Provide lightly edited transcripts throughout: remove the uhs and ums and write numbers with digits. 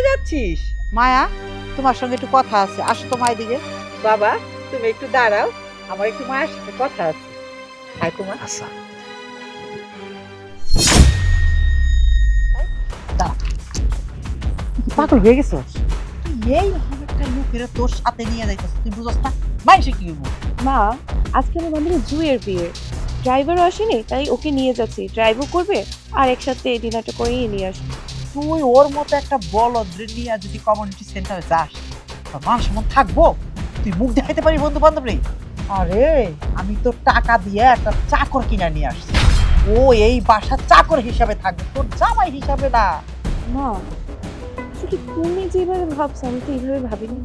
যাচ্ছিস? মায়া, তোমার সঙ্গে একটু কথা আছে, আসো তো মায়ের দিকে। বাবা, তুমি একটু দাঁড়াও, আমার একটু মায়ের সাথে কথা আছে। আয় তোমার। আচ্ছা, পাগল হয়ে গেছো? এই রকম একটা লোকেরা তোর সাথে নিয়ে যাইতেছ, তুই বুঝছ না মাইসে কি হইব? মা, আজকে আমার বান্ধবী জুয়ের বিয়ে, ড্রাইভারও আসেনি, তাই ওকে নিয়ে যাচ্ছি, ড্রাইভও করবে আর একসাথে ডিনারটা করেই নিয়ে আসবো। তুই ওর মতো একটা বলদ নিয়ে যদি কমিউনিটি সেন্টারে যাস, তোর মান সম্মান থাকবো? তুই মুখ দেখাইতে পারি বন্ধু বান্ধব নেই? আরে আমি তো টাকা দিয়ে একটা চাকর কিনা নিয়ে আসছি, ও এই বাসার চাকর হিসাবে থাকবে, তোর জামাই হিসাবে না। মা, শুধু তুমি যেভাবে ভাবছো আমি তো এইভাবে ভাবিনি।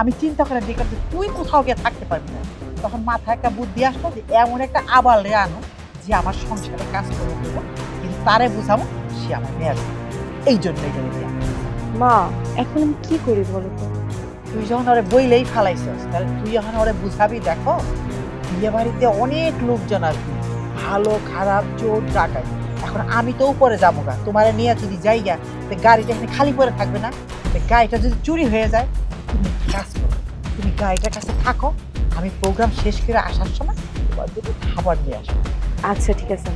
আমি চিন্তা করে দেখলাম যে তুই কোথাও গিয়ে থাকতে পারবি না, তখন মাথায় একটা বুদ্ধি আসলো যে এমন একটা আবাল রে আনো যে আমার সংসারে কাজ করে দেবো, কিন্তু তারে বুঝাবো সে আমার মেয়ে আছে। এই জন্য এই জন্য মা, এখন আমি কি করি বলো তো? তুই যখন ওরে বইলেই ফালাইছিস, তাহলে তুই যখন ওরে বুঝাবি, দেখো বিয়ে বাড়িতে অনেক লোকজন আসবে, ভালো খারাপ চোর ডাকাই। এখন আমি তো উপরে যাবো গা, তোমারে নিয়ে যদি যাই গা, গাড়িটা এখানে খালি পরে থাকবে না? গাড়িটা যদি চুরি হয়ে যায়, তুমি কাজ করো, তুমি গাড়িটার কাছে থাকো, আমি প্রোগ্রাম শেষ করে আসার সময় তোমার জন্য খাবার নিয়ে আসবো। আচ্ছা ঠিক আছে,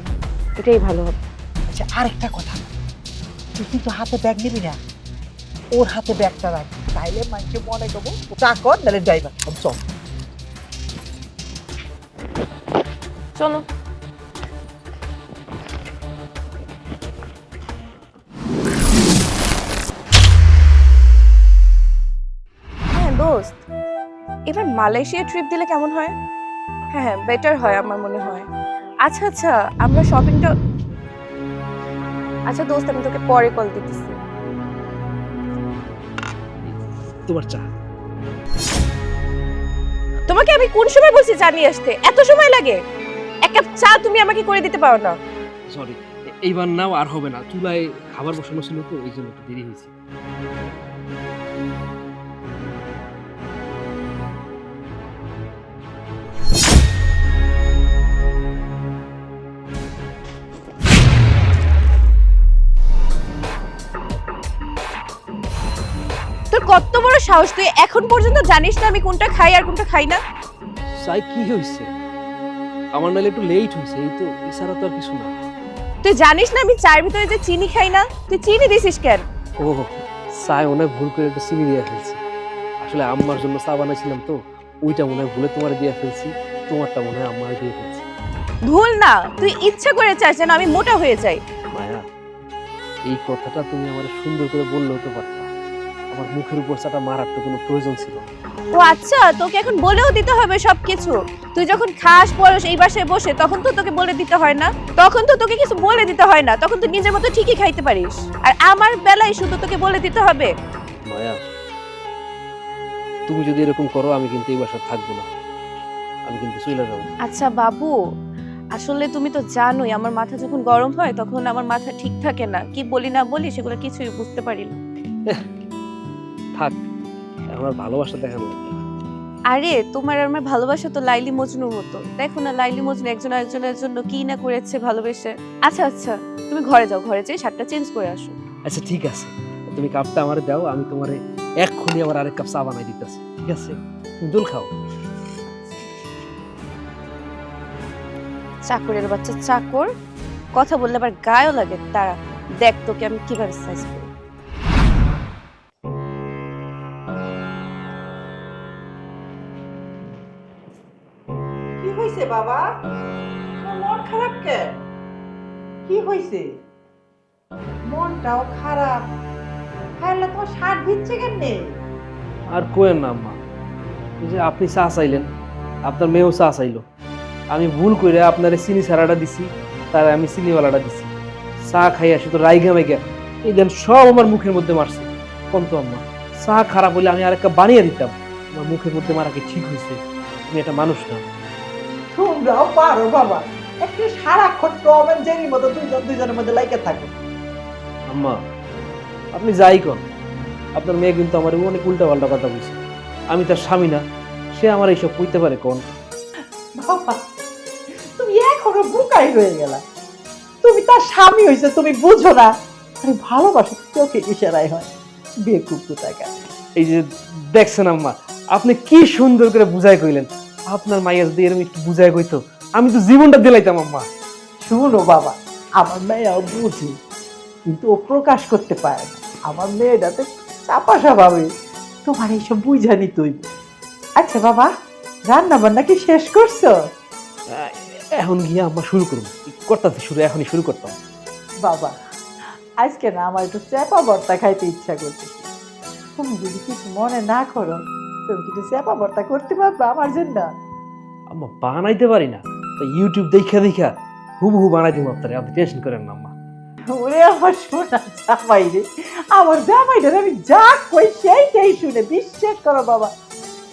এটাই ভালো হবে। আচ্ছা, আরেকটা কথা, তুই কিন্তু হাতে ব্যাগ নিবি না, ওর হাতে ব্যাগটা রাখবি, তাইলে মানুষকে মনে করবো চাকর নাহলে ড্রাইভার। চল চলো। হ্যাঁ দোস্ত, এবার মালয়েশিয়া ট্রিপ দিলে কেমন হয়? হ্যাঁ হ্যাঁ, বেটার হয় আমার মনে হয়। আচ্ছা আচ্ছা, আমরা শপিংটা, আচ্ছা দোস্ত আমি তোকে পরে কল দিতেছি। তোমার চা। তোমাকে আমি কোন সময় বলছি চা নিয়ে আসতে? এত সময় লাগে? এক কাপ চা তুমি আমাকে করে দিতে পারো না? সরি, এইবার নাও, আর হবে না, চুলায় খাবার বসানো ছিল তো এই জন্য একটু দেরি হয়েছে। তোর কত বড় সাহস, তুই এখন পর্যন্ত জানিস না আমি কোনটা খাই আর কোনটা খাই না? চাই কি হয়েছে? আমার নাহলে একটু লেট হয়েছে, এই তো, এছাড়া তো আর কিছু না। তুই জানিস না আমি চায়ের ভিতরে যে চিনি খাই না? তুই চিনি দিছিস কেন? ও, চায় অনেক ভুল করে একটু চিনি দিয়ে ফেলছি। আসলে আম্মার জন্য চা বানাইছিলাম তো, ওইটা মনে হয় ভুলে তোমার দিয়ে ফেলছি, তোমারটা মনে হয় আমার দিয়ে ফেলছি। ভুল না, তুই ইচ্ছা করে চাস যেন আমি মোটা হয়ে যাই। মায়া, এই কথাটা তুমি আমার সুন্দর করে বললেও তো পারতা, আমার মুখের উপর চাটা মারার তো কোনো প্রয়োজন ছিল না। ও আচ্ছা, তোকে এখন বলেও দিতে হবে সবকিছু? তুই যখন খাস পরস এই বাসায় বসে, তখন তো তোকে বলে দিতে হয় না? তখন তো তোকে কিছু বলে দিতে হয় না, তখন তুই নিজের মতো ঠিকই খাইতে পারিস। আর আমার বেলায় শুধু তোকে বলে দিতে হবে? মায়া, তুমি যদি এরকম করো আমি কিন্তু এই বাসায় থাকবো না, আমি কিন্তু চলে যাবো। আচ্ছা বাবু, আসলে তুমি তো জানোই আমার মাথা যখন গরম হয় তখন আমার মাথা ঠিক থাকে না, কি বলি না বলি সেগুলো কিছুই বুঝতে পারি না। থাক, আমার ভালোবাসা দেখানো লাগবে। আরে তোমার আর আমার ভালোবাসা তো লাইলি মজনুর মতো, দেখো না লাইলি মজনু একজন আরেকজনের জন্য কি না করেছে ভালোবেসে। আচ্ছা আচ্ছা, তুমি ঘরে যাও, ঘরে যেয়ে শার্টটা চেঞ্জ করে আসো। আচ্ছা ঠিক আছে, তুমি কাপটা আমারে দাও, আমি তোমারে এক্ষুনি আবার আরেক কাপ চা বানাই দিতেছি, ঠিক আছে? তুমি দোল খাও। চাকরের বাচ্চা চাকর, কথা বললে আবার গায়েও লাগে। তারা দেখ তোকে আমি কিভাবে সাইজ করি। কি হয়েছে বাবা? তোমার মন খারাপ কেন? কি হয়েছে? মনটাও খারাপ, খাইলে তোমার শার্ট দিচ্ছে কেমনে? আর কোয়েন না আম্মা, এই যে আপনি চা চাইলেন, আপনার মেয়েও চা চাইলো, আমি ভুল করে আপনার চিনি ছাড়াটা দিছি, তার আমি চিনিওয়ালাটা দিছি। চা খাই আসি তো রাইগা মাইগা এই দেন সব আমার মুখের মধ্যে মারছে। কোন তো আম্মা, চা খারাপ হলে আমি আরেকটা বানিয়ে দিতাম, আমার মুখের মধ্যে মারা কি ঠিক হয়েছে? তুমি একটা মানুষ না। তোমরাও পারো বাবা, একটু সারাক্ষণ টম এন্ড জেরির মতো দুইজনের মধ্যে লাইকে থাকো। আম্মা, আপনি যাই কর, আপনার মেয়ে কিন্তু আমার অনেক উল্টা পাল্টা কথা বলছে, আমি তার স্বামী না, সে আমার এইসব কইতে পারে কোন? বাবা, তুমি এখনো বোকাই রয়ে গেলা, তুমি তার স্বামী হয়েছে তুমি বুঝো না? আরে ভালোবাসা চোখে ইশারায় হয়, বেকুব কোথাকার। এই যে দেখছেন আম্মা, আপনি কি সুন্দর করে বুঝাই কইলেন। আপনার মাইয়া যদি এরকম একটু বুঝাই কইতো, আমি তো জীবনটা দিলাইতাম আম্মা। শুনো বাবা, আমার মেয়েও বুঝি, কিন্তু ও প্রকাশ করতে পারে না। আমার মেয়েটাতে চাপা স্বভাবে, তোমার এইসব বুঝা নিতেই। আচ্ছা বাবা, রান্না বান্না কি শেষ করছো? এখন গিয়ে আম্মা শুরু করবো, করতাছি শুরু, এখনই শুরু করতাম। বাবা, আজকে না আমার একটু চেপা ভর্তা খাইতে ইচ্ছা করতেছে। তুমি যদি কিছু মনে না করো, তুমি কিছু চেপা ভর্তা করতে পারবে আমার জন্য? আম্মা বানাইতে পারি না, তো ইউটিউব দেখা দেখা হুবহু বানাই দিব আপনারে, আপনি টেনশন করেন না আম্মা। ওরে আমার সোনা জামাই রে, আমার জামাইটার আমি যা কই সেইটাই শুনে। বিশ্বাস করো বাবা,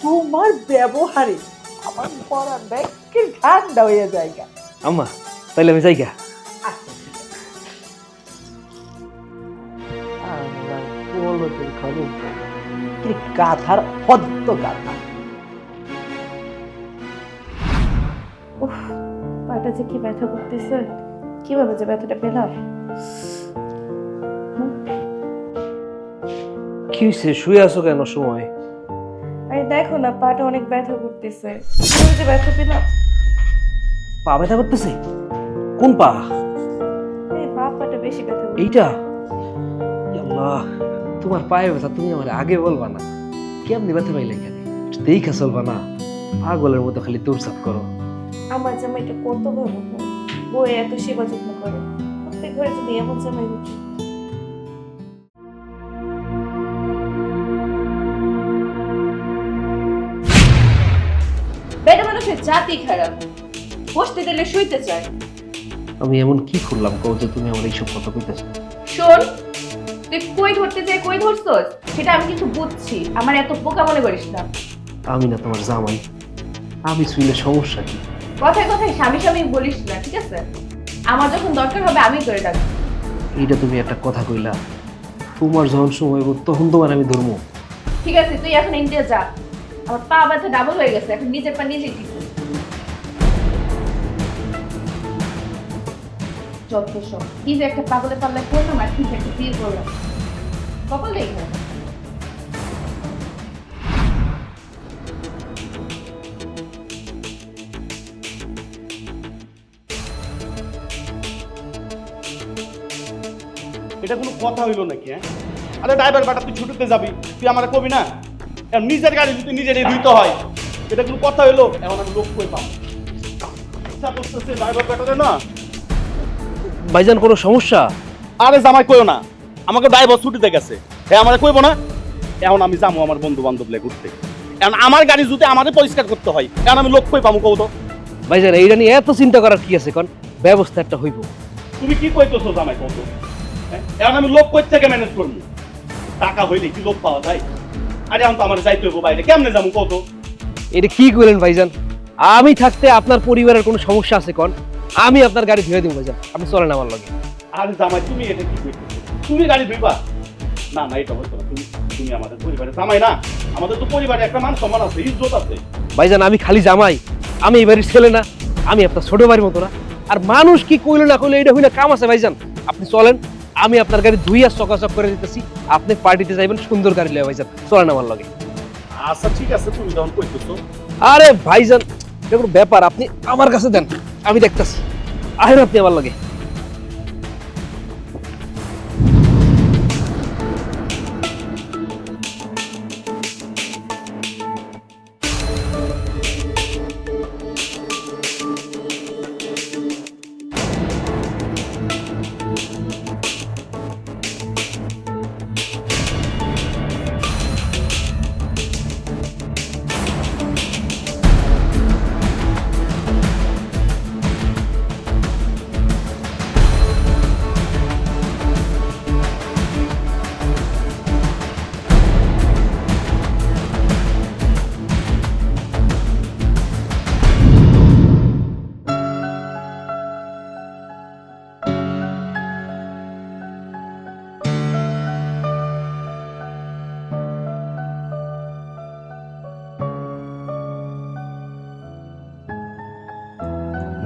তোমার ব্যবহারে আমার পড়া ব্যাগের ঠান্ডা হয়ে যায়। আম্মা তাইলে আমি যাই গা। গাধার হদ্দ গাধা। উফ, পাটা যে কি ব্যথা করতেছে, কিভাবে যে ব্যথাটা পেলাম। কি হয়েছে, শুয়ে আছো কেন সময়? আরে দেখো না, পাটা অনেক ব্যথা করতেছে, কিভাবে যে ব্যথা পেলাম। পা ব্যথা করতেছে? কোন পা? এই পাটা বেশি ব্যথা করতেছে। এইটা? আল্লাহ, তোমার পায়ে ব্যথা তুমি আমার আগে বলবা না, কেমনি ব্যথা পাইলে কেন? দেখা চলবা না, পাগলের মতো খালি দৌড়সাপ করো। আমার জামাইটা কত ভালো হয়, বই এত সেবা যত্ন করে। প্রত্যেক ঘরে যদি এমন জামাই হতো। বেটা মানুষের জাতি খারাপ, বসতে দিলে শুইতে চায়। আমি এমন কি করলাম কও যে তুমি আমার এইসব কথা কইতেছো? শোন, তুই কই ধরতে চাই কই ধরছস সেটা আমি কিন্তু বুঝছি, আমার এত বোকা মনে করিস না। আমি না তোমার জামাই, আমি শুইলে সমস্যা কি? কথায় কথায় স্বামী স্বামী বলিস না, ঠিক আছে? আমার যখন দরকার হবে আমি করে ডাকবো। এইটা তুমি একটা কথা কইলা, তোমার যখন সময় হবে তখন তোমার আমি ধরবো। ঠিক আছে, তুই এখন ইন্ডিয়া যা, আমার পা ব্যথা ডাবল হয়ে গেছে, এখন নিজের পা নিজেই ঠিক করবি। যত সব কি যে একটা পাগলে পাল্লায় পড়লাম, আর ঠিক একটা বিয়ে করলাম, কপাল দেখে। এটা কোনো কথা হইলো নাকি? হ্যাঁ, আরে ড্রাইভার বাটা, তুই ছুটিতে যাবি, তুই আমার কবি না? এখন নিজের গাড়ি যদি নিজেরই ধুইতে হয়, এটা কোনো কথা হইলো? এখন আমি লোক কই পাবো? ইচ্ছা করতেছে ড্রাইভার বাটারে না। ভাইজান কোনো সমস্যা? আরে জামাই কইও না, আমাকে ড্রাইভার ছুটিতে গেছে, হ্যাঁ আমার কইবো না? এখন আমি যাবো আমার বন্ধু বান্ধব লে ঘুরতে, এখন আমার গাড়ি যদি আমারে পরিষ্কার করতে হয়, এখন আমি লোক কই পাবো কও তো? ভাইজান এইটা নিয়ে এত চিন্তা করার কি আছে, কোন ব্যবস্থা একটা হইব। তুমি কি কইতেছো জামাই কও তো? হ্যাঁ, এখন আমি লোক কই থেকে ম্যানেজ করবো? টাকা হইলে কি লোক পাওয়া যায়? আরে এখন তো আমার যাইতে হইব বাইরে, কেমনে যাবো কত? এটা কি কইলেন ভাইজান? আমি থাকতে আপনার পরিবারের কোনো সমস্যা আছে কোন? আমি আপনার গাড়ি ধুয়ে দিব ভাইজান, আপনি চলেন আমার লগে। আরে জামাই তুমি এটা কি কইতেছো? তুমি গাড়ি ধুইবা? না না, এটা হইতো না। তুমি তুমি আমাদের পরিবারে জামাই না, আমাদের তো পরিবারে একটা মান সম্মান আছে, ইজ্জত আছে। ভাইজান আমি খালি জামাই, আমি এই বাড়ির ছেলে না, আমি আপনার ছোট ভাইয়ের মতো না। আর মানুষ কি কইলো না কইলো এটা হইলে কাম আছে ভাইজান। আপনি চলেন, আমি আপনার গাড়ি ধুইয়া চকাচক করে দিতেছি, আপনি পার্টিতে যাইবেন সুন্দর গাড়ি লয়ে ভাইজান, চলেন আমার লগে। আচ্ছা ঠিক আছে, তুমি যখন কইতেছো। আরে ভাইজান এটা কোনো ব্যাপার, আপনি আমার কাছে দেন, আমি দেখতেছি। আহেন আপনি আমার লগে।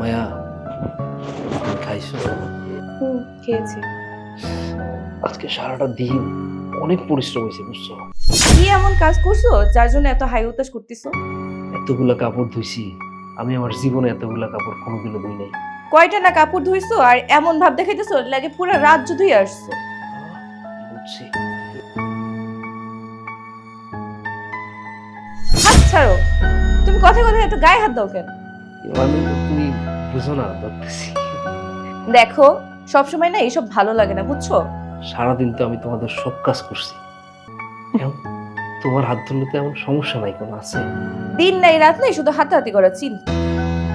মায়া তুমি খাইছো? খেয়েছি। আজকে সারাটা দিন অনেক পরিশ্রম হয়েছে বুঝছো। কি এমন কাজ করছো যার জন্য এত হাই উতাস করতেছো? এতগুলা কাপড় ধুইছি, আমি আমার জীবনে এতগুলা কাপড় কোনোদিনও ধুই নাই। কয়টা না কাপড় ধুইছো আর এমন ভাব দেখাইতেছো লাগে পুরো রাজ্য ধুয়ে আসছো। বুঝছি। হাত ছাড়ো, তুমি কথায় কথায় এত গায়ে হাত দাও কেন? মানে তুমি বুঝো না ধরতেছি। দেখো সবসময় না এইসব ভালো লাগে না, বুঝছো? সারাদিন তো আমি তোমাদের সব কাজ করছি, এখন তোমার হাত ধরলে তো এমন সমস্যা নাই কোনো আছে? দিন নাই রাত নাই শুধু হাতাহাতি করা চিন্তা।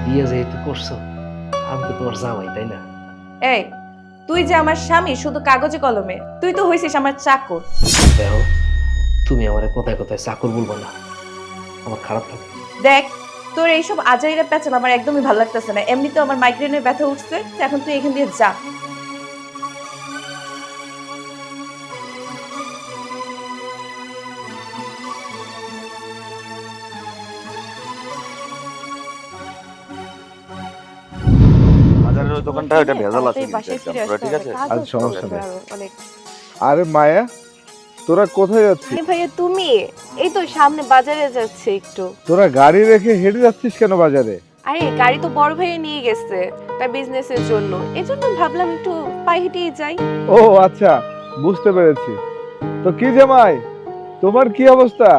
বিয়ে যেহেতু করছো, আমি তো তোমার জামাই, তাই না? এই তুই যে আমার স্বামী শুধু কাগজে কলমে, তুই তো হইছিস আমার চাকর। দেখো, তুমি আমার কথায় কথায় চাকর বলবো না, আমার খারাপ লাগে। দেখ তোর এইসব আজাইরা প্যাচাল আমার একদমই ভালো লাগতেছে না। এমনিতেও আমার মাইগ্রেনের ব্যথা উঠছে, তো এখন তুই এখান দিয়ে যা। বাজারের ওই দোকানটা ওটা ভেজাল আছে কিন্তু বাসায় একদম ফিরে পুরো, আসতে ঠিক হবে, আছে? কাজ আজ আছে সমস্যা আমার নেই। অনেক। আরে মায়া, তোরা কোথায় যাচ্ছিস? আরে ভাইয়া তুমি, এই তো সামনে বাজারে যাচ্ছে একটু। তোরা গাড়ি রেখে হেঁটে যাচ্ছিস কেন বাজারে? আরে গাড়ি তো বড় ভাইয়া নিয়ে গেছে তার বিজনেসের জন্য, এজন্য ভাবলাম একটু পায়ে হেঁটেই যাই। ও আচ্ছা, বুঝতে পেরেছি। তো কি জামাই, তোমার কি অবস্থা?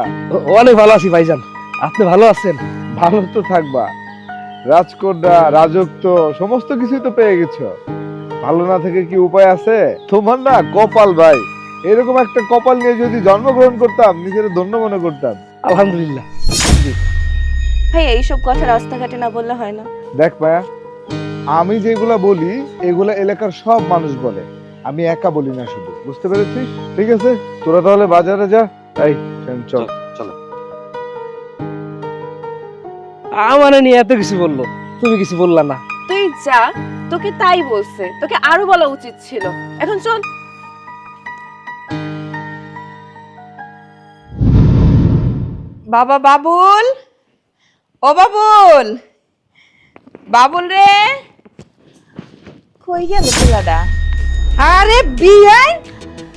অনেক ভালো আছি ভাইজান, আপনি ভালো আছেন? ভালো তো থাকবা, রাজকন্যা রাজত্ব সমস্ত কিছুই তো পেয়ে গেছো, ভালো না থেকে কি উপায় আছে? তোমার না কপাল ভাই, এরকম একটা কপাল নিয়ে যদি জন্মগ্রহণ করতাম নিজের ধন্য মনে করতাম। আলহামদুলিল্লাহ। ভাইয়া এইসব কথা রাস্তাঘাটে না বললে হয় না? দেখ মায়া, আমি যেগুলা বলি এগুলা এলাকার সব মানুষ বলে, আমি একা বলি না শুধু, বুঝতে পেরেছিস? ঠিক আছে, তোরা তাহলে বাজারে যা। এই চল। চলো। আমার নিয়ে এত কিছু বললো, তুমি কিছু বললা না। তুই যা, তোকে তাই বলছে, তোকে আরো বলা উচিত ছিল। এখন চল। বাবা বাবুল, ও বাবুল, বাবুল রে, কই গেল পোলাটা? আরে বিয়াই,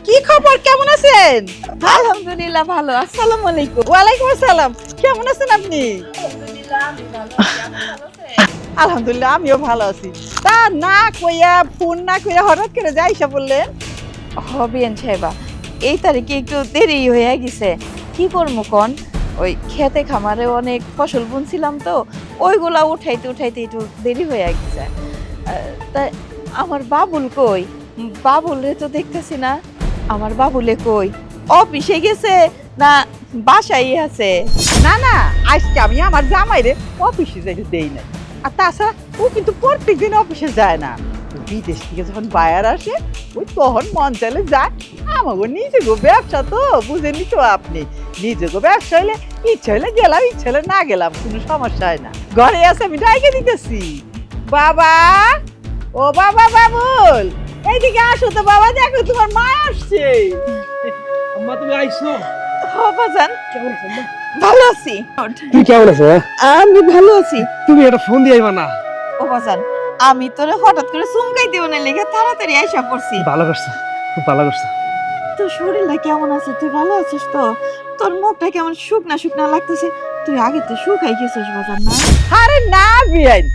কি খবর, কেমন আছেন? আলহামদুলিল্লাহ ভালো। আসসালামু আলাইকুম। ওয়ালাইকুম আসসালাম, কেমন আছেন আপনি? আলহামদুলিল্লাহ আমিও ভালো আছি। তা না কইয়া, ফোন না কইয়া হঠাৎ করে যাইসা বললেন? হবিয়েন সাহেবা, এই তারিখে একটু দেরি হয়ে গেছে, কি করবো কন? ওই খেতে খামারে অনেক ফসল বুনছিলাম তো, ওইগুলা উঠাইতে উঠাইতে একটু দেরি হয়ে গেছে। তা আমার বাবুল কই? বাবুলে তো দেখতেছি না। আমার বাবুলে কই? অফিসে গেছে না বাসায় আছে? না না, আজকে আমি আমার জামাইরে অফিসে যাইতে দেই নাই। আর তাছাড়া ও কিন্তু প্রত্যেকদিন অফিসে যায় না, ও বিদেশ থেকে যখন বায়ার আসে ওই তখন মন চাইলে যায়। আমাকে নিজে গো ব্যবসা তো বুঝেনি তো আপনি, নিজে গো ব্যবসা হইলে ইচ্ছা হইলে গেলাম, ইচ্ছা হইলে না গেলাম, কোনো সমস্যা হয় না। ঘরে আছে, আমি ডাইকে দিতেছি। বাবা, ও বাবা বাবুল, এইদিকে আসো তো বাবা, দেখো তোমার মা আসছে। আম্মা তুমি আইছো? বাজান কেমন আছো আম্মা? ভালো আছি। তুই কেমন আছো? আমি ভালো আছি। তুমি একটা ফোন দিয়ে আইবা না? ও বাজান, আমি তোরে হঠাৎ করে চুমকাই দিব না লেগে তাড়াতাড়ি আইসা পড়ছি। ভালো করছো, খুব ভালো করছো। তোর শরীরটা কেমন আছে? তুই ভালো আছিস তো? তোর মুখটা কেমন শুকনা শুকনা লাগতেছে, তুই আগে তো শুকাই গেছিস বাজান না? আরে না বিয়াইন,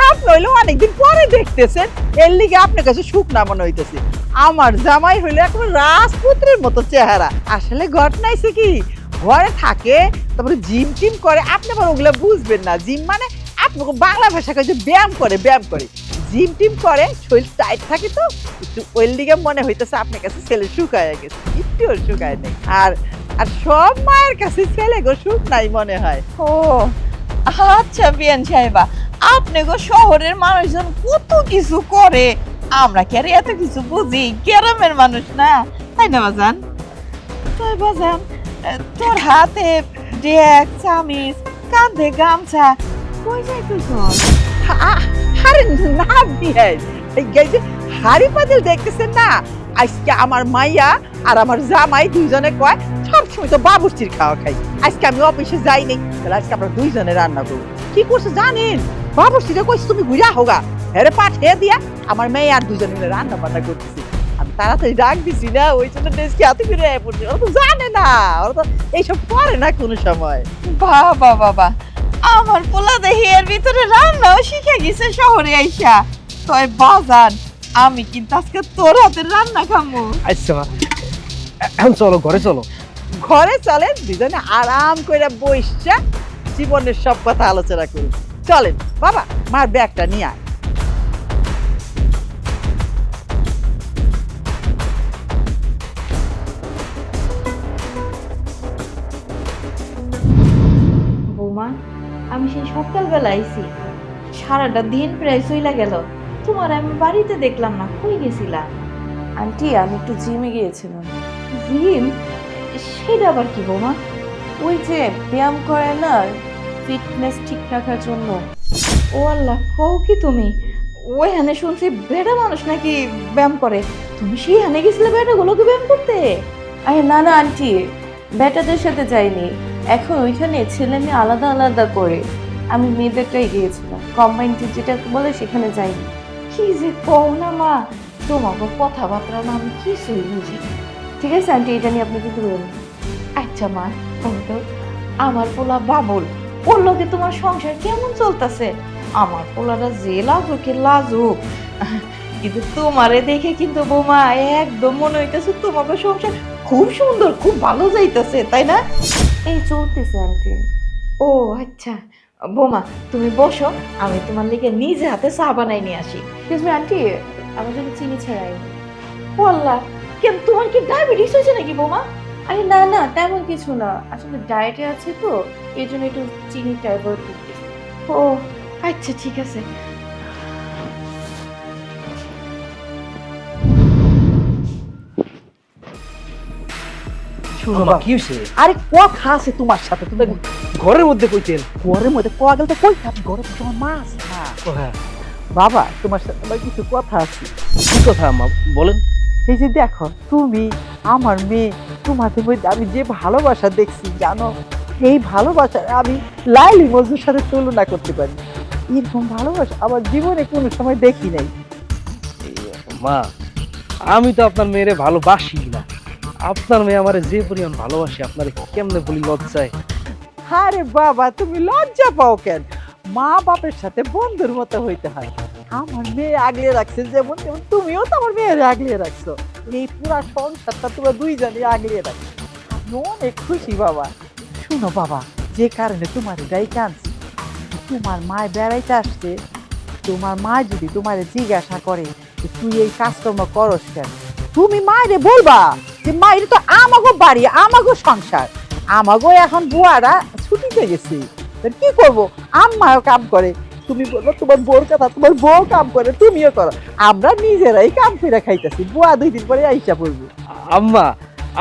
আপনি হইলো অনেকদিন পরে দেখতেছেন, এর লিগে আপনার কাছে শুকনা মনে হইতেছে। আমার জামাই হইলো এখন রাজপুত্রের মতো চেহারা। আসলে ঘটনা হইছে কি, ঘরে থাকে তারপরে জিম টিম করে, আপনি আবার ওগুলা বুঝবেন না। জিম মানে আপনাকে বাংলা ভাষা কয়ে যে ব্যায়াম করে, ব্যায়াম করে জিম টিম করে, শরীর টাইট থাকে তো একটু, ওই লিগে মনে হইতেছে আপনার কাছে ছেলে শুকায় গেছে, একটু শুকায় নেই। আর আর সব মায়ের কাছে ছেলে গো শুকনাই মনে হয়। ও আচ্ছা বিয়ান সাহেবা, আপনি গো শহরের মানুষজন কত কিছু করে, আমরা কি আর এত কিছু বুঝি? গ্রামের মানুষ না, তাই না বাজান? তাই বাজান, তোর হাতে ডেক চামিচ, কাঁধে গামছা, কই যাই তুই কর? আরে না বিয়াই, এই যে হাড়ি পাতিল দেখতেছেন না, আজকে আমার মাইয়া আর আমার জামাই দুইজনে কয় সবসময় তো বাবুর্চির খাওয়া খাই, আজকে আমি অফিসে যাই নাই, তাহলে আজকে আমরা দুইজনে রান্না করবো। কি করছে জানেন? বাবুর্চিরে কইছে তুমি ঘুরা হোগা, হেরে পাঠিয়ে দিয়া আমার মেয়ে আর দুজনে মিলে রান্না বান্না করতেছি। আমি তাড়াতাড়ি ডাক দিছি না, ওই জন্য ডেস্কে হাতে ফিরে আয় পড়ছে। ওরা তো জানে না, ওরা তো এইসব করে না কোনো সময়। বাবা বাবা, আমার পোলা দেখি এর ভিতরে রান্নাও শিখে গেছে শহরে আইসা। তয় বাজান, আমি কিন্তু আজকে তোর হাতের রান্না খামু। আচ্ছা মা, এখন চলো ঘরে চলো। ঘরে চলেন, দুজনে আরাম করে বসছে জীবনের সব কথা আলোচনা করি। চলেন বাবা, মার ব্যাগটা নিয়ে আয়। বৌমা, আমি সেই সকালবেলা আইছি, সারাটা দিন প্রায় চইলা গেল, তোমার আমি বাড়িতে দেখলাম না, কই গেছিলা? আন্টি আমি একটু জিমে গিয়েছিলাম। জিম? সেটা আবার কি বৌমা? ওই যে ব্যায়াম করে না, ফিটনেস ঠিক রাখার জন্য। ও আল্লাহ, কও কি তুমি? ওইখানে শুনছি বেটা মানুষ নাকি ব্যায়াম করে, তুমি সেইখানে গেছিলে বেটাগুলোকে ব্যায়াম করতে? আরে না না আন্টি, বেটাদের সাথে যাইনি, এখন ওইখানে ছেলে মেয়ে আলাদা আলাদা করে। আমি মেয়েদেরটাই গিয়েছিলাম, কম্বাইন্ড যেটা বলে সেখানে যাইনি। কি যে কও না মা, তোমাকে কথাবার্তা না আমি কিছুই বুঝি না। ঠিক আছে আন্টি, এটা নিয়ে আপনি কিন্তু বলুন। আচ্ছা মা, তো আমার পোলা বাবুল, ওর লগে তোমার সংসার কেমন চলতেছে? আমার পোলাটা যে লাজুকের লাজুক, কিন্তু তোমারে দেখে কিন্তু বৌমা একদম মনে হইতেছে তোমাকে সংসার খুব সুন্দর, খুব ভালো যাইতেছে, তাই না? এই চলতেছে আন্টি। ও আচ্ছা বৌমা, তুমি বসো, আমি তোমার লিগে নিজে হাতে চা বানাই নিয়ে আসি। এক্সকিউজ মি আন্টি, আমার জন্য চিনি ছাড়াই। ও আল্লাহ, কেন তোমার কি ডায়াবেটিস হয়েছে নাকি বৌমা? আরে না না, তেমন কিছু না, আসলে ডায়েটে আছে তো, এই জন্য একটু চিনিটা অ্যাভয়েড করতেছি। ও আচ্ছা ঠিক আছে। শুনো আম্মা, কি হয়েছে? আরে কথা আছে তোমার সাথে, তুমি ঘরের মধ্যে কইতেন? ঘরের মধ্যে কোয়া গেল তো কই থাকি, ঘরে তো তোমার মা আছে না। ও হ্যাঁ, বাবা, তোমার সাথে আমার কিছু কথা আছে। কি কথা আম্মা বলেন? এই যে দেখো, তুমি আমার মেয়ে, তোমাদের মধ্যে আমি যে ভালোবাসা দেখছি জানো, এই ভালোবাসা আমি লাইলি মজনুর সাথে তুলনা করতে পারি। এরকম ভালোবাসা আমার জীবনে কোনো সময় দেখি নাই। মা, আমি তো আপনার মেয়েরে ভালোবাসি না, আপনার মেয়ে আমারে যে পরিমাণ ভালোবাসে আপনারে কেমনে বলি লজ্জায়। আরে বাবা, তুমি লজ্জা পাও কেন? মা বাপের সাথে বন্ধুর মতো হইতে হয়। আমার মেয়ে আগলে রাখছে যেমন তেমন তুমিও তো আমার মেয়ের আগলে রাখছো। এই পুরা সংসারটা তোমরা দুইজনে আগলে রাখছো। আমি অনেক খুশি বাবা। শুনো বাবা, যে কারণে তোমার এটাই কাঁদছি, তোমার মা বেড়াইতে আসছে, তোমার মা যদি তোমার জিজ্ঞাসা করে যে তুই এই কাজকর্ম করস কেন, তুমি মায়েরে বলবা যে মায়ের তো আমাগো বাড়ি, আমাগো সংসার, আমাগো এখন বুয়ারা ছুটিতে গেছি, কি করব, আম্মাও কাম করে, তুমি বলবো তোমার বউর কথা, তোমার বউ কাম করে, তুমিও করো, আমরা নিজেরাই কাম করে খাইতেছি, বুয়া 2 দিন পরে আইসা পড়বো। আম্মা,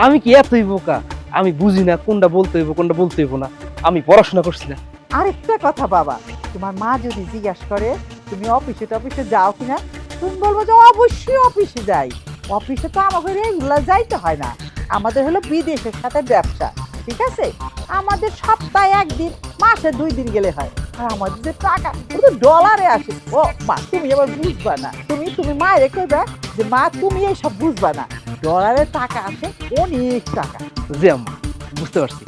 আমি কি এতই বোকা? আমি বুঝি না কোনটা বলতে হইব কোনটা বলতে হইব না? আমি পড়াশোনা করছি না? আরেকটা কথা বাবা, তোমার মা যদি জিজ্ঞাসা করে তুমি অফিসে যাও কিনা, তুমি বলবো যে অবশ্যই অফিসে যাই। অফিসে তো আমাদের রেগুলার যাইতে হয় না, আমাদের হলো বিদেশের সাথে ব্যবসা, ঠিক আছে? আমাদের সপ্তাহে 1 দিন, মাসে 2 দিন গেলে হয়। আর আমাদের যে টাকা পুরো ডলারে আসে। ও মা, তুমি আবার বুঝবা না, তুমি মায়ের কইবা যে মা তুমি এইসব বুঝবা না, ডলারে টাকা আসে, অনেক টাকা। জি আম্মা, বুঝতে পারছি।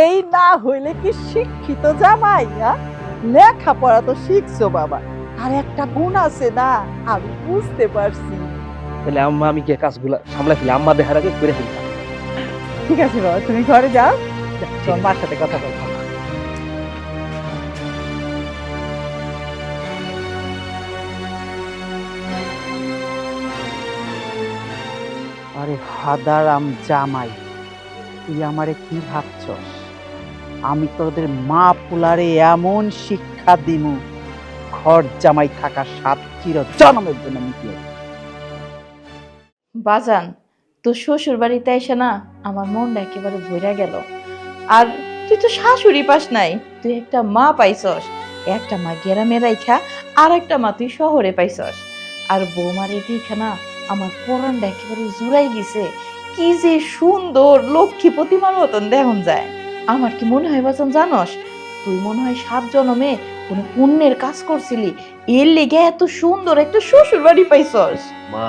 এই না হইলে কি শিক্ষিত জামাই? লেখাপড়া তো শিখছো বাবা, আর একটা গুণ আছে না, আমি বুঝতে পারছি। তাহলে আম্মা, আমি কি কাজগুলা সামলাই ফেলি, আম্মা দেখার আগে করে ফেলি। ঠিক আছে বাবা, তুমি ঘরে যাও, তোমার মার সাথে কথা বলবো। আরে হাদারাম জামাই, তুই আমারে কি ভাবছস? আমি তোদের মা পুলারে এমন শিক্ষা দিমু, ঘর জামাই থাকার স্বাদ চির জন্মের জন্য মিটিয়ে। বাজান, তোর শ্বশুর বাড়িতে এসে না আমার মনটা একেবারে ভরে গেল। আর তুই তো শাশুড়ি পাস নাই, তুই একটা মা পাইছস, একটা মা গ্রামে রাইখা আর একটা মা তুই শহরে পাইছস। আর বৌমারে দেখা না আমার পরানটা একেবারে জুড়াই গেছে, কি যে সুন্দর লক্ষ্মী প্রতিমার মতন দেখন যায়। আমার কি মনে হয় বাজান জানস, তুই মনে হয় 7 জন্মে কোনো পুণ্যের কাজ করছিলি, এর লেগে এত সুন্দর একটা শ্বশুর বাড়ি পাইছস। মা,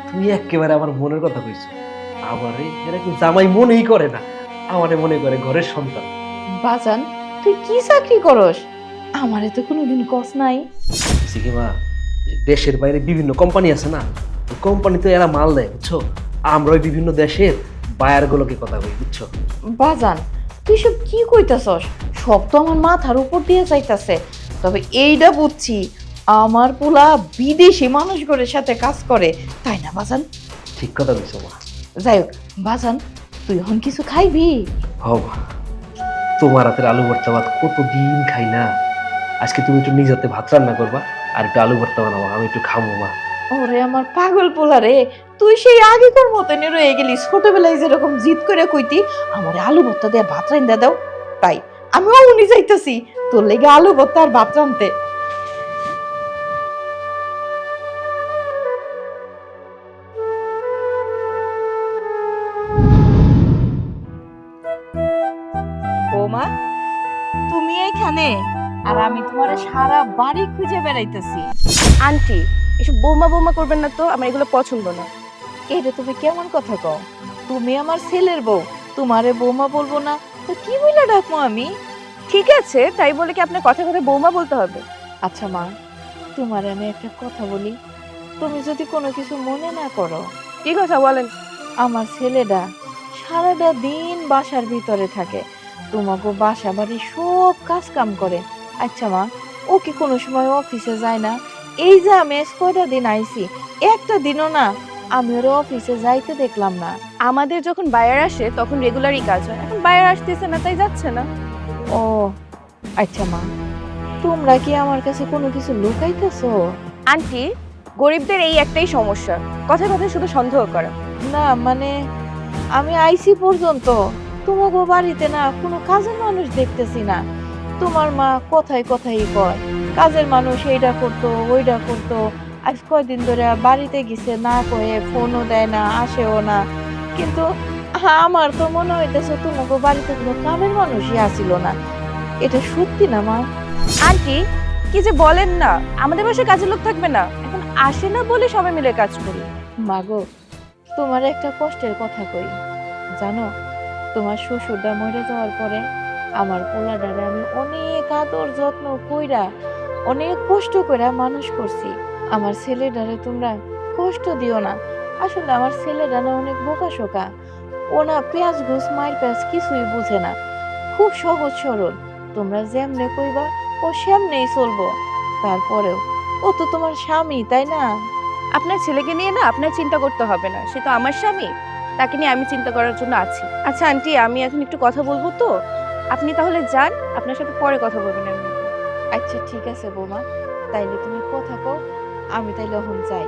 তুমি একেবারে আমার মনের কথা কইছো। আমারে এরা কি জামাই মনেই করে না, আমারে মনে করে ঘরের সন্তান। বাজান তুই কি চাকরি করস? আমারে তো কোনোদিন কস নাই। সিকিমা, দেশের বাইরে বিভিন্ন কোম্পানি আছে না, ওই কোম্পানিতে এরা মাল দেয়, বুঝছো? আমরা ওই বিভিন্ন দেশের বায়ারগুলোকে কথা কই, বুঝছো? বাজান তুই সব কি কইতাছস? সব তো আমার মাথার উপর দিয়ে যাইতাছে। তবে এইটা বুঝছি আমার পোলা বিদেশি মানুষগুলোর সাথে কাজ করে, তাই না বাজান? ঠিক কথা কইছো মা। যাই হোক বাজান, তুই এখন কিছু খাইবি? হও মা, তোমার হাতের আলু ভর্তা ভাত কতদিন খাই না। আজকে তুমি একটু নিজ হাতে ভাত রান্না করবা আর একটু আলু ভর্তা বানাবো, আমি একটু খাবো মা। ওরে আমার পাগল পোলা রে, তুই সেই আগেকার মতনই রয়ে গেলি। ছোটবেলায় যেরকম জিদ করে কইতি আমার আলু ভর্তা দিয়ে ভাত রান্না দাও, তাই আমিও উনি যাইতেছি তোর লেগে আলু ভর্তা আর ভাত রানতে। বৌমা তুমি এইখানে, আর আমি তোমার সারা বাড়ি খুঁজে বেড়াইতেছি। আন্টি, এসব বৌমা বৌমা করবেন না তো, আমার এগুলো পছন্দ না। এটা তুমি কেমন কথা কও? তুমি আমার ছেলের বউ, তোমারে বৌমা বলবো না তো কি বলে ডাকবো আমি? ঠিক আছে, তাই বলে কি আপনার কথা কথা বৌমা বলতে হবে? আচ্ছা মা, তোমারে আমি একটা কথা বলি, তুমি যদি কোনো কিছু মনে না করো। কি কথা বলেন? আমার ছেলেটা সারাটা দিন বাসার ভিতরে থাকে, তোমাকে বাসা বাড়ি সব কাজ কাম করে। আচ্ছা মা, ও কি কোনো সময় অফিসে যায় না? এই যে আমি কয়টা দিন আইছি, একটা দিনও না আমি ওর অফিসে যাইতে দেখলাম না। আমাদের যখন বায়ার আসে তখন রেগুলারই কাজ হয়, এখন বায়ার আসতেছে না তাই যাচ্ছে না। ও আচ্ছা মা, তোমরা কি আমার কাছে কোনো কিছু লুকাইতেছো? আন্টি, গরিবদের এই একটাই সমস্যা, কথায় কথায় শুধু সন্দেহ করা। না মানে আমি আইসি পর্যন্ত তোমাকে বাড়িতে না কোনো কাজের মানুষ দেখতেছি না। তোমার মা কথায় কথাই কয় কাজের মানুষ এইটা করতো ওইটা করতো। আজ কয়দিন ধরে বাড়িতে গেছে না কয়ে, ফোনও দেয় না, আসেও না। কিন্তু আমার তো মনে হইতেছে তোমাকে বাড়িতে কোনো কামের মানুষই আসিল না। এটা সত্যি না মা? আন্টি, কি যে বলেন না, আমাদের বাসায় কাজের লোক থাকবে না? এখন আসে না বলে সবাই মিলে কাজ করি। মাগো, তোমার একটা কষ্টের কথা কই, জানো? তোমার শ্বশুরটা মরে যাওয়ার পরে আমার পোলাডারে আমি অনেক আদর যত্ন কইরা অনেক কষ্ট কইরা মানুষ করছি। আমার ছেলেটারে তোমরা কষ্ট দিও না। আসলে আমার ছেলেটা না অনেক বোকাশোকা, ও না পেঁয়াজ ঘুষ মায়ের পেঁয়াজ কিছুই বুঝে না, খুব সহজ সরল। তোমরা যেমনে কইবা ও সেমনেই চলবো। তারপরেও ও তো তোমার স্বামী, তাই না? আপনার ছেলেকে নিয়ে না আপনার চিন্তা করতে হবে না, সে তো আমার স্বামী, তাকে নিয়ে আমি চিন্তা করার জন্য আছি। আচ্ছা আন্টি, আমি এখন একটু কথা বলবো তো, আপনি তাহলে যান, আপনার সাথে পরে কথা বলবেন। আমি আচ্ছা ঠিক আছে বৌমা, তাইলে তুমি কথা কও, আমি তাইলে এখন যাই।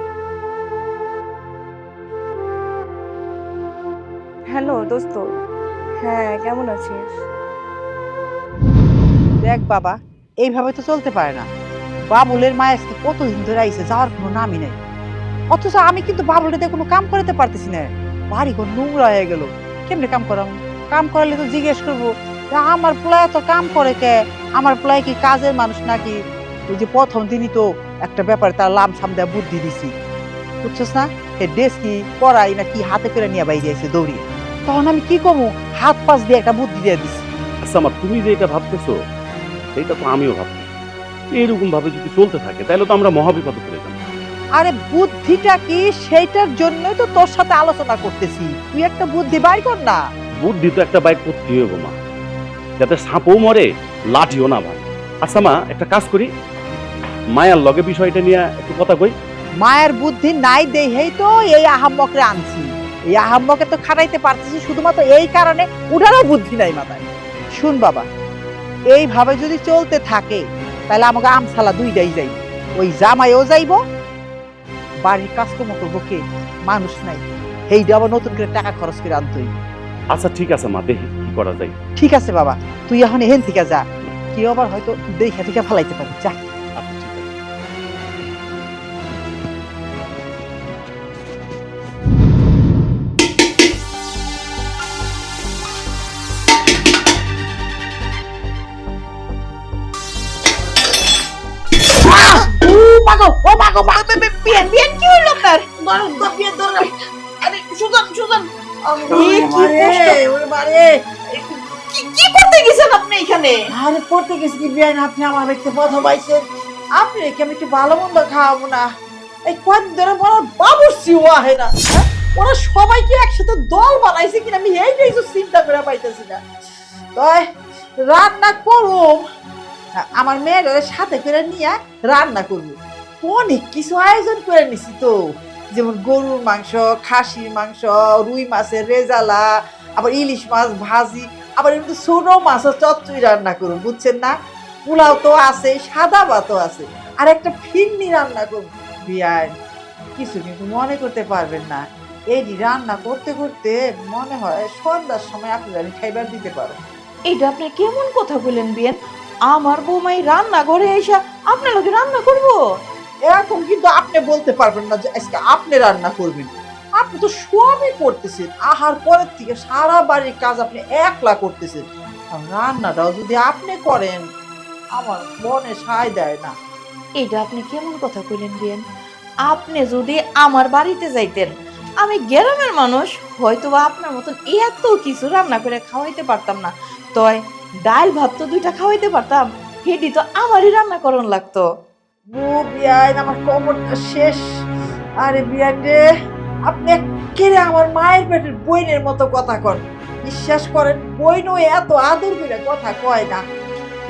হ্যালো দোস্ত, হ্যাঁ কেমন আছিস? দেখ বাবা, এইভাবে তো চলতে পারে না। বাবুলের মা আজকে কতদিন ধরে আইসে, যাওয়ার কোনো নামই নেই। অথচ আমি কিন্তু বাবুলটাতে কোনো কাম করতে পারতেছি না। বাড়ি ঘর নোংরা হয়ে গেল, কেমনে কাম করাম? কাম করালে তো জিজ্ঞেস করবো আমার পোলা এত কাম করে কে, আমার পোলায় কি কাজের মানুষ নাকি? ওই যে প্রথম দিনই তো একটা ব্যাপারে তার লাম সাম দেয়া বুদ্ধি দিছি, বুঝছস না? হে ড্রেস কি পরাই না কি হাতে করে নিয়ে বাইরে আইসে দৌড়িয়ে। তখন আমি কি করবো, হাত পাশ দিয়ে একটা বুদ্ধি দিয়ে দিছি। আচ্ছা আমার, তুমি যে এটা ভাবতেছো এটা তো আমিও ভাবছি। এরকম ভাবে যদি চলতে থাকে তাহলে তো আমরা মহাবিপদে পড়ে যাবো। আরে বুদ্ধিটা কি, সেইটার জন্যই তো তোর সাথে আলোচনা করতেছি। তুই একটা বুদ্ধি বাইর কর না। বুদ্ধি তো একটা বাইক করতে হবে মা, যাতে সাপও মরে লাঠিও না ভাঙে। আচ্ছা মা, একটা কাজ করি, মায়ার লগে বিষয়টা নিয়ে একটু কথা কই। মায়ের বুদ্ধি নাই দেহেই তো এই আহাম্মকরে আনছি। এই আহাম্মকে তো খাটাইতে পারতেছি শুধুমাত্র এই কারণে, উঠারও বুদ্ধি নাই মাথায়। শুন বাবা, এইভাবে যদি চলতে থাকে তাহলে আমাকে আমসালা দুইটাই যাইব। ওই জামাইও যাইব, বাড়ির কাজকর্ম করবো কে? মানুষ নাই, এইটা আবার নতুন করে টাকা খরচ করে আনতে হইব। আচ্ছা ঠিক আছে মা, দেখি কি করা যায়। ঠিক আছে বাবা, তুই এখন এখান থেকে যা, কেউ আবার হয়তো দেখা থেকে ফেলাইতে পারে। যা। আচ্ছা ঠিক আছে। ও মাগো, বিয়ান কি হইলো আপনার? বিয়ান ধরে আরে সুজন সুজন কি করতে গেছেন আপনি এখানে? আরে পড়তে গেছি কি বিয়ান, আপনি আমার বাড়িতে প্রথম আইছেন, আপনি কি আমি একটু ভালো মন্দ খাওয়াবো না? এই কয়েকদিন ধরে বড় বাবুর্চিও আহে না, হ্যাঁ? ওরা সবাই কি একসাথে দল বানাইছে কিনা আমি এইটাই তো চিন্তা করে পাইতেছি না। তাই রান্না করুম, আমার মেয়ের সাথে করে নিয়ে রান্না করবো। অনেক কিছু আয়োজন করে নিছি তো, যেমন গরুর মাংস, খাসির মাংস, রুই মাছের রেজালা, আবার ইলিশ মাছ ভাজি, আবার একটু ছোট মাছের চচ্চড়ি রান্না করুন, বুঝছেন না? পোলাও তো আছে, সাদা ভাতও আছে, আর একটা ফিরনি রান্না করুন। বিয়ার কিছু কিন্তু মনে করতে পারবেন না, এই রান্না করতে করতে মনে হয় সন্ধ্যার সময় আপনারা খাইবার দিতে পারো। এইটা আপনি কেমন কথা বললেন বিয়েন? আমার বৌমাই রান্না করে এসে আপনার লোকে রান্না করবো? এরকম কিন্তু আপনি বলতে পারবেন না যে আজকে আপনি রান্না করবেন। আপনি তো সবই করতেছেন, আহার পরের থেকে সারা বাড়ির কাজ আপনি একলা করতেছেন, আর রান্নাটাও যদি আপনি করেন আমার মনে সায় দেয় না। এইটা আপনি কেমন কথা কইলেন বিয়েন? আপনি যদি আমার বাড়িতে যাইতেন, আমি গ্রামের মানুষ, হয়তো বা আপনার মতন এত কিছু রান্না করে খাওয়াইতে পারতাম না, তয় ডাল ভাত তো 2টা খাওয়াইতে পারতাম, হেডি তো আমারই রান্না করন লাগতো। ও বিয়ান, আমার কমরটা শেষ। আরে বিয়ান রে, আপনি একেবারে আমার মায়ের পেটের বইনের মতো কথা কন। বিশ্বাস করেন, বইনও এত আদর করে কথা কয় না।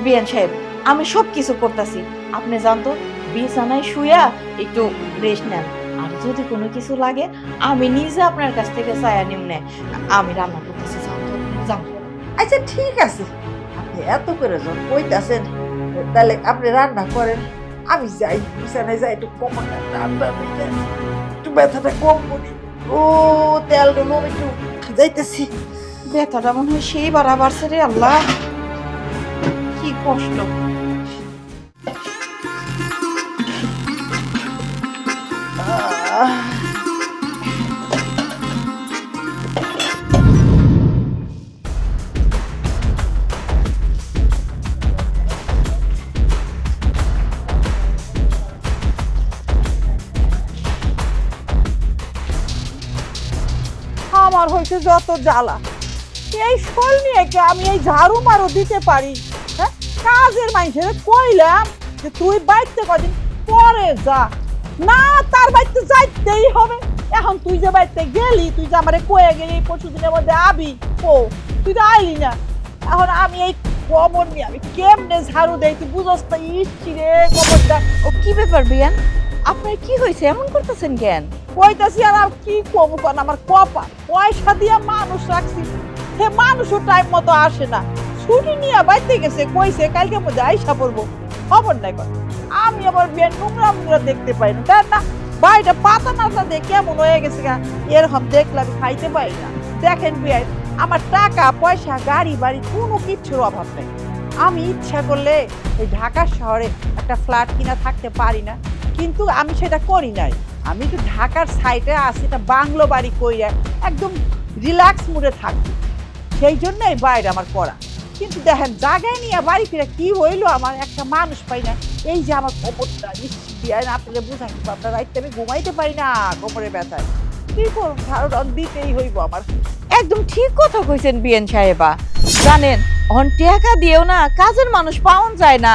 বিয়ান সাহেব, আমি সব কিছু করতেছি, আপনি জানতো বিছানায় শুয়া একটু রেস্ট নেন, আর যদি কোনো কিছু লাগে আমি নিজে আপনার কাছ থেকে চায়া নিমনে, আমি রান্না করতেছি, জানতো। আচ্ছা ঠিক আছে, আপনি এত করে যখন কইতাছেন তাহলে আপনি রান্না করেন, আমি যাই বিছানায় যাই, একটু কমরটা ঠান্ডা হইলে একটু ব্যথাটা কম করি। ও তেল ডুলো একটু যাইতেছি। ব্যথাটা মনে হয় সেই বাড়া বাড়ছে রে আল্লাহ, কি কষ্ট। আমার হয়েছে যত জ্বালা, এই ফল নিয়ে কি আমি এই ঝাড়ু মারো দিতে পারি? হ্যাঁ, কাজের মানুষের কইলাম যে তুই বাইতে কদিন পরে যা, না তার বাড়িতে যাইতেই হবে। এখন তুই যে বাড়িতে গেলি, তুই যে আমারে কয়ে গেলি পরশু দিনের মধ্যে আবি, ও তুই তো আইলি না। এখন আমি এই কবর নিয়ে আমি কেমনে ঝাড়ু দেই, তুই বুঝস না? ইচ্ছি রে কবরটা। ও কি ব্যাপার বিয়ান, আপনার কি হয়েছে, এমন করতেছেন কেন? কইতাছি আর কি কমু, কারণ আমার কপাল, পয়সা দিয়া মানুষ রাখছি, সে মানুষও টাইম মতো আসে না। ছুটি নিয়ে বাইতে গেছে, কইছে কালকে মধ্যে আইসা পড়বো, খবর নাই কর। আমি আবার বিয়ে নোংরা নোংরা দেখতে পাই না, দেখ না বাড়িটা পাতা নাতা দিয়ে কেমন হয়ে গেছে, এরকম দেখলে আমি খাইতে পারি না। দেখেন বিয়ে, আমার টাকা পয়সা গাড়ি বাড়ি কোনো কিচ্ছুর অভাব নেই। আমি ইচ্ছা করলে এই ঢাকা শহরে একটা ফ্ল্যাট কিনা থাকতে পারি না, কিন্তু আমি সেটা করি নাই। আমি তো ঢাকার সাইডে আছি, এটা বাংলো বাড়ি কইরা একদম রিল্যাক্স মুডে থাকি, সেই জন্য এই বাইরে আমার করা। কিন্তু দেখেন জায়গায় নিয়ে বাড়ি ফিরে কি হইলো, আমার একটা মানুষ পাই না। এই যে আমার কবরটা দিয়ে আপনাদের বুঝাই, আপনার রাইতে আমি ঘুমাইতে পারি না কোমরে ব্যথায়, কি করব, ধারণ দিতেই হইব আমার। একদম ঠিক কথা কইছেন বিয়ান সাহেবা, জানেন অন টাকা দিয়েও না কাজের মানুষ পাওয়া যায় না।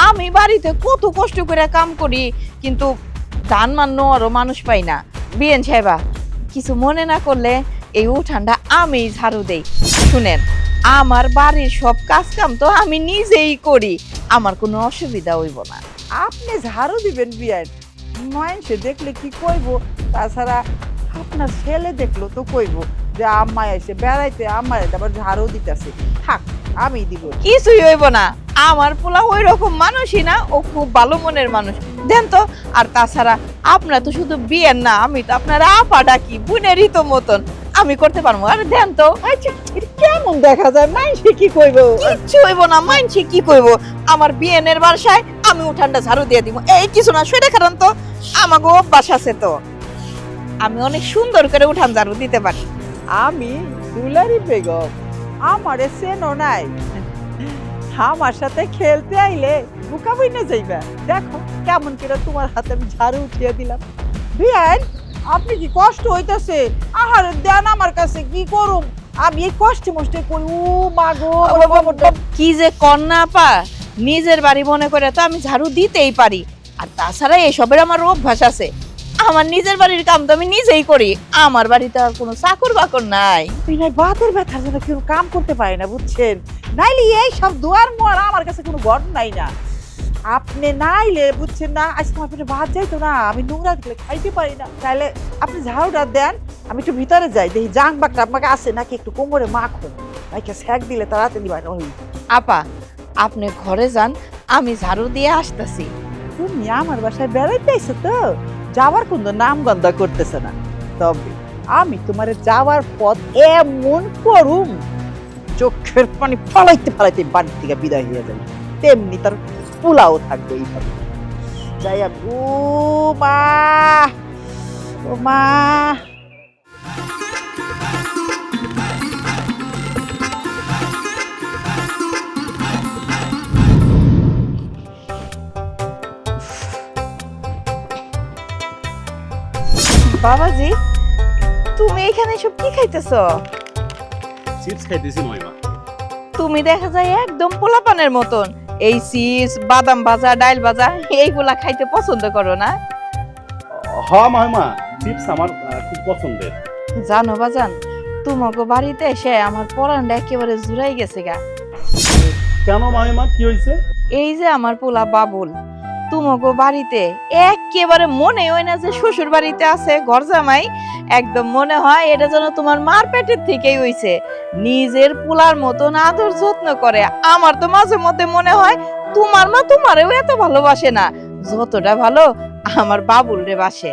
আমি বাড়িতে কত কষ্ট করে কাম করি, কিন্তু দান মান্য আরো মানুষ পাই না। বিয়ান সাহেবা, কিছু মনে না করলে এই উঠানটা আমি ঝাড়ু দেই। শুনেন, আমার বাড়ির সব কাজ কাম তো আমি নিজেই করি, আমার কোনো অসুবিধা হইব না। আপনি ঝাড়ু দিবেন বিয়ান, মানুষে দেখলে কি কইব? তাছাড়া আপনার ছেলে দেখলো তো কইব যে আম্মা এসে বেড়াইতে, আম্মা আবার ঝাড়ু দিতেছে। থাক, আমি দিব। কিছুই হইব না, আমার পোলা ওই রকম মানুষই না, ও খুব ভালো মনের মানুষ, দেন তো। আর তাছাড়া আপনার তো শুধু বিয়ের না, আমি তো আপনার আপা ডাকি, বোনেরই তো মতন, আমি করতে পারবো। আরে দেন তো। আচ্ছা, এটা কেমন দেখা যায়? মানুষে কি কইব? কিচ্ছু হইব না, মানছি কি কইব। আমার বিয়েনের বাসায় আমি উঠানটা ঝাড়ু দিয়ে দিব, এই কিছু না। সেটা কারণ তো আমাকে অভ্যাস আছে, তো আমি অনেক সুন্দর করে উঠান ঝাড়ু দিতে পারি। আমি দুলারি বেগম, আমারে চেনো নাই? আমার সাথে খেলতে আইলে বুকা বইনা যাইবা। দেখো কেমন করে তোমার হাতে আমি ঝাড়ু উঠিয়ে দিলাম। বিয়ান, আপনি কি কষ্ট হইতাছে? আহারে দেন আমার কাছে, কি করুম আমি এই কষ্টে মষ্টে করি। ও মা গো, কি যে কন্যা আপা, নিজের বাড়ি মনে করে তো আমি ঝাড়ু দিতেই পারি। আর তাছাড়া এসবের আমার অভ্যাস আছে। আমার নিজের বাড়ির কাম তো আমি নিজেই করি। আমার বাড়িতে আর কোনো চাকর বাকর নাই। বিনয় বাতের ব্যথার জন্য কেউ কাম করতে পারে না, বুঝছেন? নাইলে এই সব দুয়ার মোয়ার আমার কাছে কোনো ঘর নাই না। আপনি নাইলে বুঝছেন না, আজকে আমার পেটে ভাত যাইতো না, আমি নোংরা দিলে খাইতে পারি না। তাহলে আপনি ঝাড়ুটা দেন, আমি একটু ভিতরে যাই, দেখি জাং বাকটা আপনাকে আছে নাকি, একটু কোমরে মাখুন, নাকি স্যাক দিলে তাড়াতাড়ি বাইরে হই। আপা, আপনি ঘরে যান, আমি ঝাড়ু দিয়ে আসতেছি। তুমি আমার বাসায় বেড়াইতে আইছো তো, যাওয়ার কোনো নাম গন্ধ করতেছে না। তবে আমি তোমার যাওয়ার পথ এমন করুম, চোখের পানি ফালাইতে ফালাইতে বাড়ি থেকে বিদায় হয়ে যাবে, তেমনি তার পোলাও থাকবে এইভাবে। যাই আমি, ও মা, ও মা। বাবাজি, তুমি এখানে সব কি খাইতেছো? চিপস খাইতেছি মহিমা। তুমি দেখা যায় একদম পোলাপানের মতন এই চিপস, বাদাম ভাজা, ডাল ভাজা এইগুলা খাইতে পছন্দ করো না? হ্যাঁ মহিমা, চিপস আমার খুব পছন্দের। জানো বাজান, তোমাকে বাড়িতে এসে আমার পরানটা একেবারে জুড়াই গেছে গা। কেন মহিমা, কি হয়েছে? এই যে আমার পোলা বাবুল তোমাকে বাড়িতে একেবারে মনে হয় না যে শ্বশুর বাড়িতে আছে ঘর জামাই। একদম মনে হয় এটা যেন তোমার মার পেটের থেকেই হইছে। নিজের পোলার মতন আদর যত্ন করে। আমার তো মাঝে মধ্যে মনে হয় তোমার মা তোমারেও এত ভালোবাসে না যতটা ভালো আমার বাবুল রে বাসে।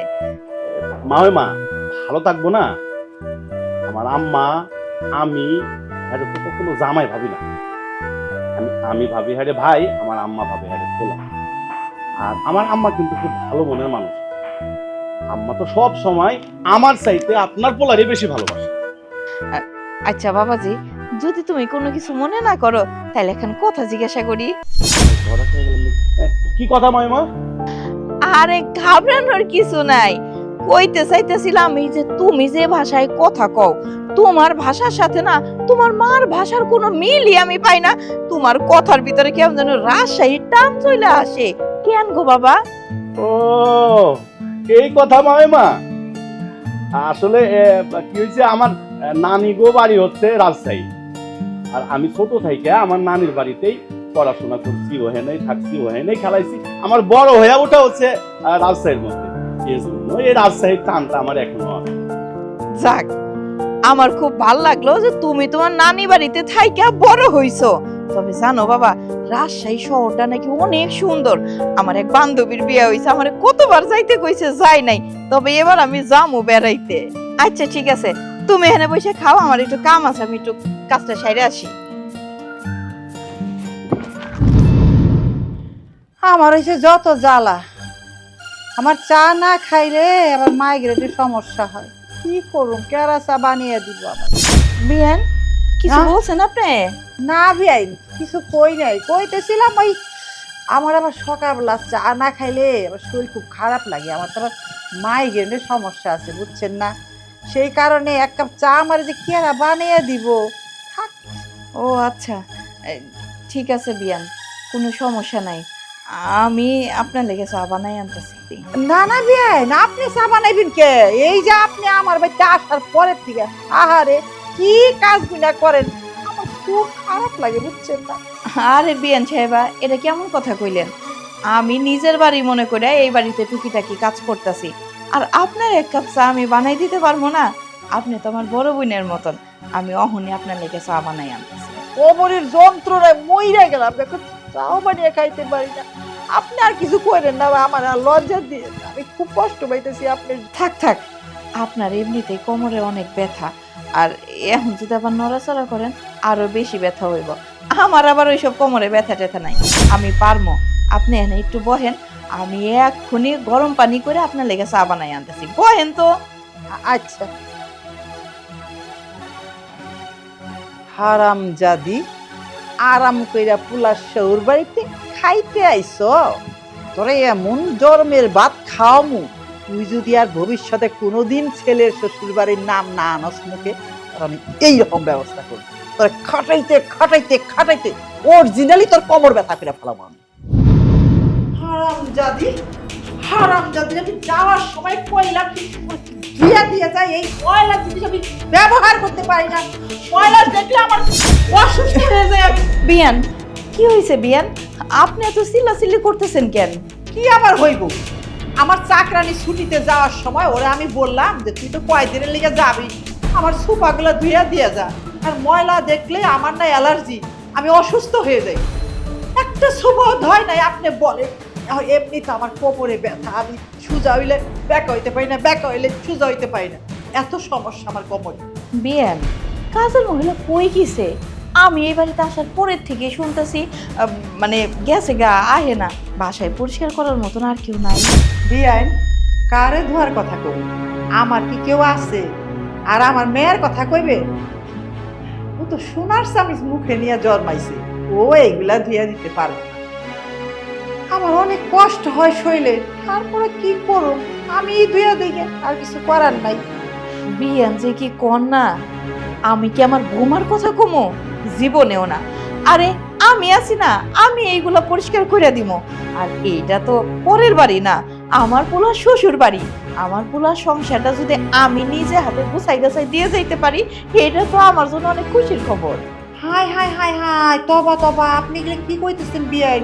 মহিমা, ভালো থাকবো না? আমার আম্মা, আমি এটা তো কখনো জামাই ভাবি না। আমি ভাবি হারে ভাই, আমার আম্মা ভাবে হারে পোলা। আর আমার আম্মা কিন্তু খুব ভালো মনের মানুষ। আম্মা তো সব সময় আমার চাইতে আপনার পোলারই বেশি ভালোবাসে। আচ্ছা বাবাজি, যদি তুমি কোনো কিছু মনে না করো তাহলে এখন কথা জিজ্ঞাসা করি। কি কথা মহিমা? আরে ঘাবড়ানোর কিছু নাই। কইতে চাইতেছিলাম এই যে তুমি যে ভাষায় কথা কও, তোমার ভাষার সাথে না তোমার মার ভাষার কোনো মিলই আমি পাই না। তোমার কথার ভিতরে কেমন যেন রাজশাহীর টান চলে আসে। কেন গো বাবা? ও এই কথা মহিমা, আসলে কি হয়েছে, আমার নানি গো বাড়ি হচ্ছে রাজশাহী। আর আমি ছোট থেকে আমার নানির বাড়িতেই পড়াশোনা করছি, ওহেনেই থাকছি, ওহেনেই খেলাইছি। আমার বড় হয়ে ওটা হচ্ছে রাজশাহীর মধ্যে। এই জন্য এই রাজশাহীর টানটা আমার এখনো আছে। যাক, আমার খুব ভালো লাগলো যে তুমি তোমার নানি বাড়িতে থাইকা বড় হইছো। তবে জানো বাবা, রাজশাহী শহরটা নাকি অনেক সুন্দর। আমার এক বান্ধবীর বিয়ে হইছে, আমার কতবার যাইতে কইছে, যাই নাই। তবে এবার আমি যামু বেড়াইতে। আচ্ছা ঠিক আছে, তুমি এখানে বসে খাও, আমার একটু কাম আছে, আমি একটু কাজটা সাইরে আসি। আমার হয়েছে যত জ্বালা, আমার চা না খাইলে আবার মাইগ্রেনের সমস্যা হয়। কি করুম, কেরা চা বানিয়ে দিব আমার। বিয়ান, কিছু না। বলছেন আপনি? না বিয়াই, কিছু কই নাই, কইতেছিলাম ওই আমার আবার সকালবেলা চা না খাইলে আবার শরীর খুব খারাপ লাগে। আমার তো আবার মাইগ্রেনের সমস্যা আছে, বুঝছেন না? সেই কারণে এক কাপ চা আমার যে কেরা বানিয়ে দিব। থাক। ও আচ্ছা, ঠিক আছে বিয়ান, কোনো সমস্যা নাই। আমি আপনার লেগে চা বানাই আনতেছি। না না বিয়াই, না আপনি চা বানাইবেন কে? এই যে আপনি আমার বাড়িতে আসার পরের থেকে আহারে কি কাজগুলা করেন, আমার খুব খারাপ লাগে, বুঝছেন না? আরে বিয়ান সাহেবা, এটা কেমন কথা কইলেন? আমি নিজের বাড়ি মনে করে এই বাড়িতে টুকিটাকি কাজ করতেছি, আর আপনার এক কাপ চা আমি বানাই দিতে পারবো না? আপনি তো আমার বড় বোনের মতন। আমি অহনি আপনার লেগে চা বানাই আনতেছি। কোমরের যন্ত্রণায় মইরা গেলাম, এখন চাও বানিয়ে খাইতে পারি না। আপনি আর কিছু করেন না, আমার আর লজ্জা দিয়ে, আমি খুব কষ্ট পাইতেছি। আপনি থাক থাক, আপনার এমনিতেই কোমরে অনেক ব্যথা, আর এখন যদি আবার নড়াচড়া করেন আরো বেশি ব্যথা হইব। আমার আবার ওইসব কোমরে ব্যথা ট্যাথা নাই, আমি পারমো। আপনি এখানে একটু বহেন, আমি এক্ষুনি গরম পানি করে আপনার লেগে চা বানাই আনতেছি। বহেন তো। আচ্ছা। হারাম জাদি, আরাম কইরা পুলার শৌর বাড়িতে খাইতে আইস? তোরে এমন জন্মের ভাত খাওয়ামু, তুই যদি আর ভবিষ্যতে কোনোদিন ছেলের শ্বশুর বাড়ির নাম না আনস মুখে, আর আমি এইরকম ব্যবস্থা করব, তোর খাটাইতে খাটাইতে খাটাইতে অরিজিনালি তোর কোমর ব্যথা করে ফেলাবো আমি। হারামজাদি, হারামজাদি, আমি যাওয়ার সময় কইলাম ধুইয়া দিয়ে যায়, এই ময়লা জিনিস আমি ব্যবহার করতে পারি না। ময়লা দেখলে আমার অসুস্থ হয়ে যায় আমি। বিয়ান, কি হয়েছে বিয়ান? আপনি এত চিল্লাচিল্লি করতেছেন কেন? কি আবার হইব, আমার চাকরানি ছুটিতে যাওয়ার সময় ওরে আমি বললাম যে তুই তো কয়দিনের লেগে যাবি, আমার সোফাগুলো ধুইয়া দিয়ে যা। আর ময়লা দেখলে আমার না অ্যালার্জি, আমি অসুস্থ হয়ে যাই। একটা সোফাও ধয় নাই আপনি বলেন। এমনি তো আমার কোমরে ব্যথা, আমি সোজা হইলে ব্যাকা হইতে পারি না, ব্যাকা হইলে সোজা হইতে পারি না, এত সমস্যা আমার কোমরে। বিয়ান, কাজের মহিলা কই গেছে? আমি এই বাড়িতে আসার পরের থেকে শুনতেছি মানে গেছে গা, আহে না। বাসায় পরিষ্কার করার মতন আর কেউ নাই। বিয়াইন, কারে ধোয়ার কথা কই? আমার কি কেউ আছে? আর আমার মেয়ের কথা কইবে? ও তো সোনার চামিচ মুখে নিয়ে জন্মাইছে, ও এইগুলা ধুইয়া দিতে পারবে না। আমার অনেক কষ্ট হয় শৈলে, তারপরে কি করব, আমি ধুইয়া দিই, আর কিছু করার নাই। বিয়ান যে কি কর না, আমি কি আমার বৌমার কথা কমো? জীবনেও না। আরে আমি আছি না, আমি এইগুলা পরিষ্কার করে দিব। আর এইটা তো পরের বাড়ি না, আমার পোলা শ্বশুর বাড়ি। আমার পোলা সংসারটা যদি আমি নিজে হাতে গুছাই গাছাই দিয়ে যাইতে পারি, এটা তো আমার জন্য অনেক খুশির খবর। হাই হাই হাই হাই, তবা তবা, আপনি এগুলো কি কইতেছেন বিয়াইন?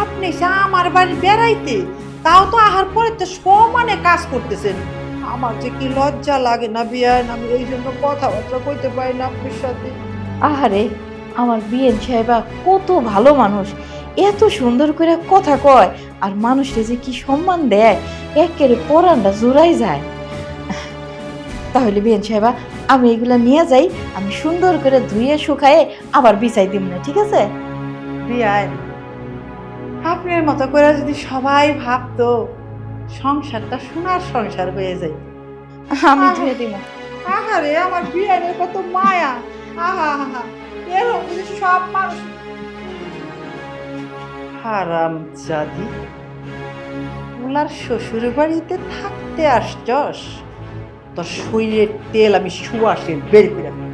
আপনি এসে আমার বাড়ি বেড়াইতে, তাও তো আহার পরে তো সমানে কাজ করতেছেন। আমার যে কি লজ্জা লাগে না বিয়াইন, আমি এই জন্য কথাবার্তা কইতে পারি না আপনার সাথে। আহারে, আমার বিয়েন সাহেবা কত ভালো মানুষ, এত সুন্দর করে কথা কয়, আর মানুষটা যে কি সম্মান দেয়, একেবারে পরানটা জোড়াই যায়। তাহলে বিয়েন সাহেবা, আমি এগুলা নিয়ে যাই, আমি সুন্দর করে ধুয়ে শুকায়ে আবার বিছাই দিব না, ঠিক আছে? বিয়াইন, আপনার মতো করে যদি সবাই ভাবতো, সংসারটা সোনার সংসার হয়ে যায়। আমি ধুয়ে দিব। আহারে, আমার বিয়াইনের কত মায়া। আহা হা, এরকম যদি সব মানুষ। হারামজাদি, ওনার শ্বশুর বাড়িতে থাকতে আসছস, তোর শরীরের তেল আমি সুয়াসে বের করে দিই।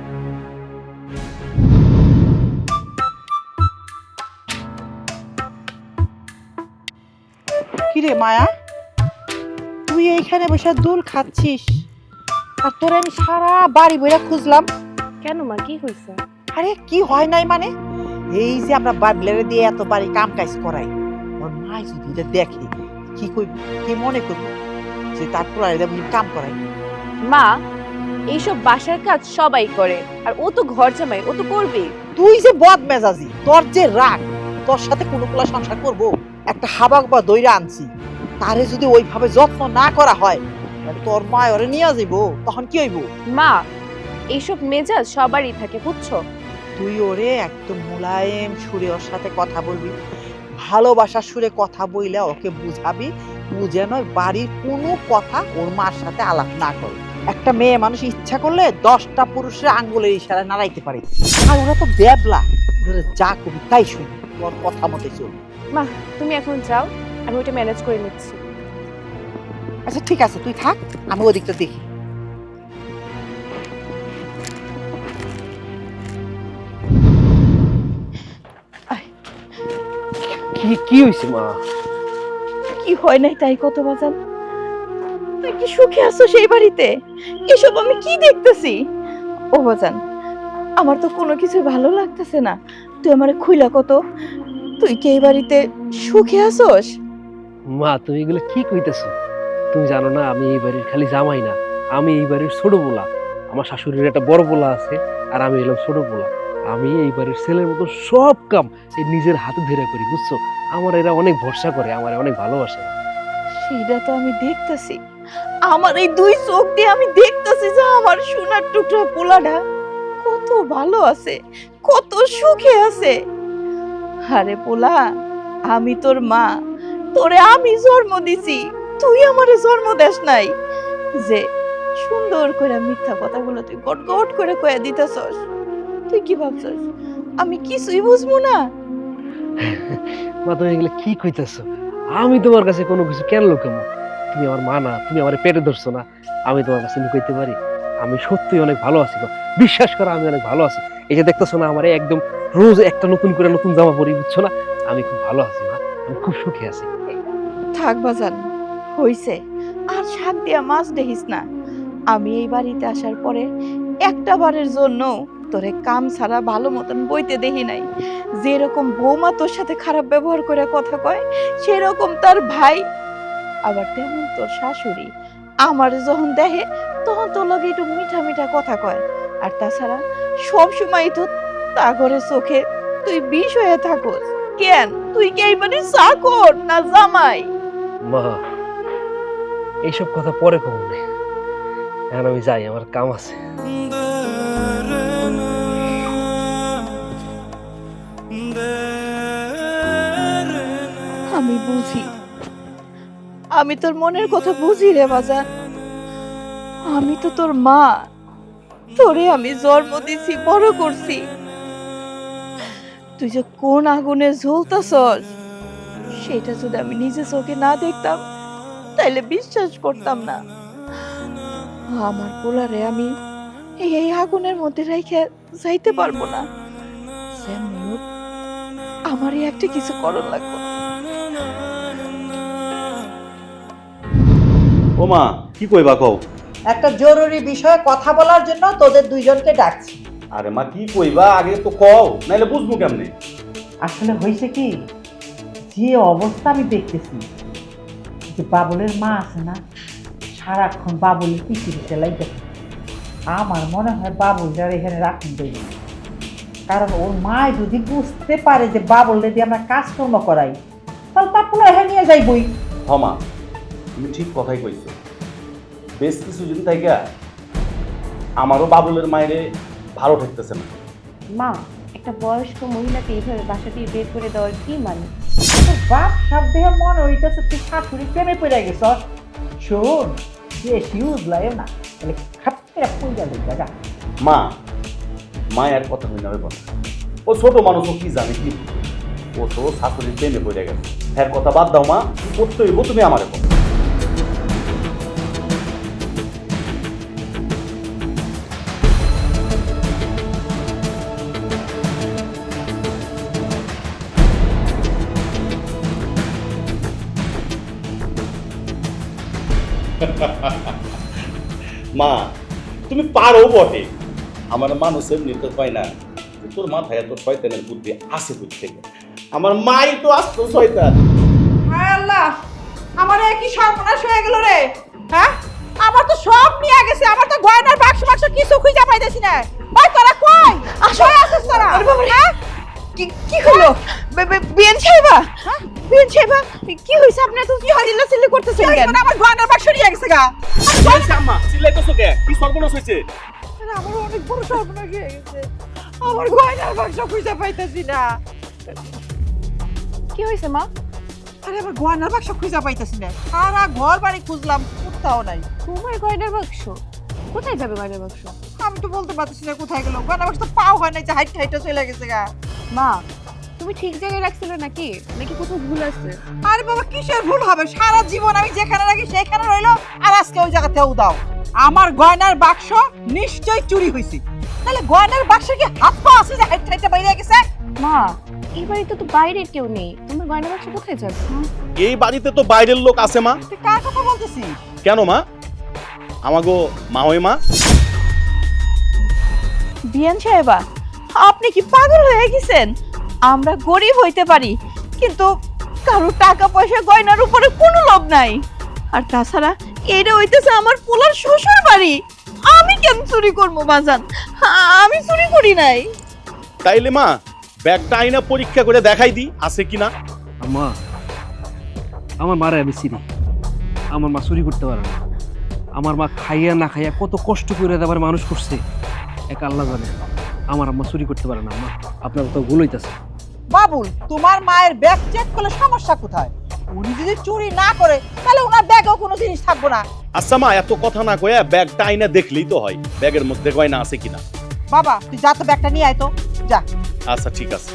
কিরে মায়া, তুই এইখানে বসে দোল খাচ্ছিস, আর তোর আমি সারা বাড়ি বইরা খুঁজলাম। কেন মা, কি হয়েছে? আরে কি হয় নাই মানে, এই যে আমরা বাবলারে দিয়ে এত বাড়ি কাম কাজ করাই, ওর মা যদি এটা দেখে কি কইব, কি মনে করব যে তারপর আর কাম করাই? মা, এইসব বাসার কাজ সবাই করে, আর ও তো ঘর জামাই, ও তো করবে। তুই যে বদমেজাজি, তোর যে রাগ, তোর সাথে কোনো কোলা সংসার করব? একটা হাবাক বা দইরা আনছি, তারে যদি ওইভাবে যত্ন না করা হয়, তাহলে তোর মা ওরে নিয়ে যাইব, তখন কি হইব? মা, এইসব মেজাজ সবারই থাকে, বুঝছো? তুই ওরে একদম মুলায়েম সুরে ওর সাথে কথা বলবি, ভালোবাসার সুরে কথা বইলে ওকে বুঝাবি, ও যেন বাড়ির কোনো কথা ওর মার সাথে আলাপ না করে। একটা মেয়ে মানুষ ইচ্ছা করলে 10টা পুরুষের আঙ্গুলের ইশারায় নাড়াইতে পারে, আর ওরা তো দেবলা, ওরা যা কবি তাই শুনি, ওর কথা মতো চলবে। মা, তুমি এখন যাও, আমি ওইটা ম্যানেজ করে নিচ্ছি। আচ্ছা ঠিক আছে, তুই থাক, আমি ওদিকটা দেখি। কি হয়েছে মা? কি হয় নাই তাই কত বাজান? তুই কি সুখে আছো সেই বাড়িতে? এসব আমি কি দেখতেছি? ও বাজান, আমার তো কোনো কিছু ভালো লাগতেছে না। তুই আমারে খুইলা কত, তুই কি এই বাড়িতে সুখে আছোস? মা, তুমি এগুলো কি কইতেছো? তুমি জানো না আমি এই বাড়ির খালি জামাই না, আমি এই বাড়ির ছোট পোলা। আমার শাশুড়ির একটা বড় পোলা আছে, আর আমি এলাম ছোট পোলা। আমি এই বাড়ির ছেলের মতো সব কাম এই নিজের হাতে ধরে করি, বুঝছো? আমার এরা অনেক ভরসা করে, আমার অনেক ভালোবাসে। সেটা তো আমি দেখতেছি, আমার এই দুই চোখ দিয়ে আমি দেখতেছি যে আমার সোনার টুকরা পোলাটা কত ভালো আছে, কত সুখে আছে। আরে পোলা, আমি তোর মা, তোরে আমি জন্ম দিছি, তুই আমারে জন্ম দেস নাই যে সুন্দর করে মিথ্যা কথাগুলো তুই গট গট করে কয়ে দিতেছস। তুই কি ভাবছস আমি কিছুই বুঝবো না? মা, তুমি এগুলো কি কইতেছো? আমি তোমার কাছে কোনো কিছু কেন লুকাবো? তুমি আমার মা না, তুমি আমার পেটে ধরছো না, আমি তোমার কাছে লুকাইতে পারি? আমি সত্যিই অনেক ভালো আছি গো, বিশ্বাস করো আমি অনেক ভালো আছি। এই যে দেখতেছো না আমার একদম রোজ একটা নতুন করে নতুন জামা পরি, বুঝছো না? আমি খুব ভালো আছি মা, আমি খুব সুখী আছি। থাক বাজান, হইছে। আর শাক দিয়া মাছ দেখিস না। আমি এই বাড়িতে আসার পরে একটা বারের জন্য তোরে কাম ছাড়া ভালো মতন বইতে দেখি নাই। যেরকম বৌমা তোর সাথে খারাপ ব্যবহার করে কথা কয়, সেরকম তার ভাই, আবার তেমন তোর শাশুড়ি আমার যখন দেখে তখন তোর লগে একটু মিঠা মিঠা কথা কয়। আর তাছাড়া সব সময় তো তা করে চোখে তুই বিষ হয়ে থাকোস। কেন তুই কি এইবারে চাকর না জামাই? মা এইসব কথা পরে কম নেই, এখন আমি যাই, আমার কাম আছে। আমি বুঝি, আমি তোর মনের কথা বুঝি রে বাজার। আমি তো তোর মা, তোরে আমি জন্ম দিছি, বড় করছি। তুই যে কোন আগুনে জ্বলতাছস সেটা যদি আমি নিজে চোখে না দেখতাম তাইলে বিশ্বাস করতাম না। আমার পোলারে আমি এই আগুনের মধ্যে রেখে যাইতে পারবো না। যেমনি হোক আমারই একটা কিছু করণ লাগবে। ও মা, কি কইবা কও? একটা জরুরি বিষয়ে কথা বলার জন্য তোদের দুইজনকে ডাকছি। আরে মা কি কইবা আগে তো কও, নাইলে বুঝবো কেমনে? আসলে হয়েছে কি, যে অবস্থা আমি দেখতেছি, যে বাবুলের মা আছে না, সারাক্ষণ বাবুলের পিছিয়ে লাইতেছে। আমার মনে হয় বাবুলটা এখানে রাখুন দেবে, কারণ ওর মা যদি বুঝতে পারে যে বাবুলটা দিয়ে আমরা কাজকর্ম করাই, তাহলে বাবুল এখানে নিয়ে যাইবই। হমা, তুমি ঠিক কথাই কইছো। বেশ কিছুদিন থেকে আমারও বাবুলের মায়েরে ভালো ঠেকতেছে না। মা, একটা বয়স্ক মহিলাকে এইভাবে বাসা দিয়ে বের করে দেওয়ার কি মানে? তোর বাপ সব দেহে মনে হইতেছে তুই শাশুড়ি প্রেমে পড়ে গেছ। শোন, বেশি উজলাইও না, তাহলে খাপটা পড়ে যাবে জায়গা। মা, মায়ের কথা হই না হইব না। ও ছোট মানুষ, ও কি জানে কি? ও তো শাশুড়ির প্রেমে পড়ে গেছে। হ্যাঁ কথা বাদ দাও মা, কি করতে হইব তুমি আমারে বলো। মা, তুমি পারো বটে। আমার মানুষের নিতে পায় না যে তোর মাথায় এত শয়তানের বুদ্ধি আসে বুঝতে। আমার মাই তো আসতো শয়তান। হায় আল্লাহ, আমার কি সর্বনাশ হয়ে গেল রে। হ্যাঁ, আমার তো সব নিয়ে গেছে, আমার তো গয়নার বাক্স বাক্স কিছু খুঁজে পাইতেছি না। ওই তোরা কই আসলে আসিস তোরা? হ্যাঁ, কি হলো বিয়ান সাহেবা? বিয়ান সাহেবা কি হইছে? আপনি তো কি হইলা চিল্লা করতেছেন কেন? আমার গয়নার বাক্স নিয়ে গেছে গা। আম্মা চিল্লাইতেছো কে? কি সর্বনাশ হয়েছে? আরে আমার অনেক বড় সর্বনাশ হয়ে গেছে, আমার গয়নার বাক্স খুঁজে পাইতেছি না। কি হয়েছে মা? আরে আমার গয়নার বাক্স খুঁজে পাইতেছি না, সারা ঘর বাড়ি খুঁজলাম, কোথাও নাই। তোমার গয়নার বাক্স কোথায় যাবে? গয়নার বাক্স আমি তো বলতে পারতেছি না কোথায় গেল। গয়নার বাক্স তো পাও হয় নাই, যে হাইটে হাইটে চলে গেছে গা। মা, তুমি ঠিক জায়গায় রাখছিলে নাকি নাকি কোথাও ভুল আছে? আরে বাবা, কিসের ভুল হবে? সারা জীবন আমি যেখানে রাখি সেখানে রইলো, আর আজকে ওই জায়গাতেও দাও। আমার গয়নার বাক্স নিশ্চয়ই চুরি হয়েছে, তাহলে গয়নার বাক্সে কি হাত পা আছে যে হাইটে হাইটে বাইরে গেছে? মা, এই বাড়িতে তো বাইরের কেউ নেই, তোমার গয়নার বাক্স কোথায় যাবে? এই বাড়িতে তো বাইরের লোক আছে মা। তুই কার কথা বলতেছিস? কেন মা? আমাগো মা হই মা। বিয়ান সাহেবা, আপনি কি পাগল হয়ে গেছেন? আমরা গরিব হইতে পারি, কিন্তু কারো টাকা পয়সা গয়নার উপরে কোনো লোভ নাই। আর তাছাড়া এটা হইতেছে আমার পোলার শ্বশুর বাড়ি। আমি কেন চুরি করবো বাজান? আমি চুরি করি নাই। তাইলে মা ব্যাগটা আইনা পরীক্ষা করে দেখাই দি আছে কিনা। আম্মা, আমার মারে আমি চিনি, আমার মা চুরি করতে পারে না। আমার মা খাইয়া না খাইয়া কত কষ্ট করে দেবার মানুষ করছে, এক আল্লাহ জানে। আমার আম্মা চুরি করতে পারে না। আম্মা, আপনার তো ভুল হইতাছে। বাবুল, তোমার মায়ের ব্যাগ চেক করলে সমস্যা কোথায়? উনি যদি চুরি না করে তাহলে ওনার ব্যাগেও কোনো জিনিস থাকবো না। আচ্ছা মা, এত কথা না কয়া ব্যাগটা আইনা দেখলেই তো হয় ব্যাগের মধ্যে গয়না আছে কিনা। বাবা, তুই যা তো ব্যাগটা নিয়ে আয় তো, যা। আচ্ছা ঠিক আছে।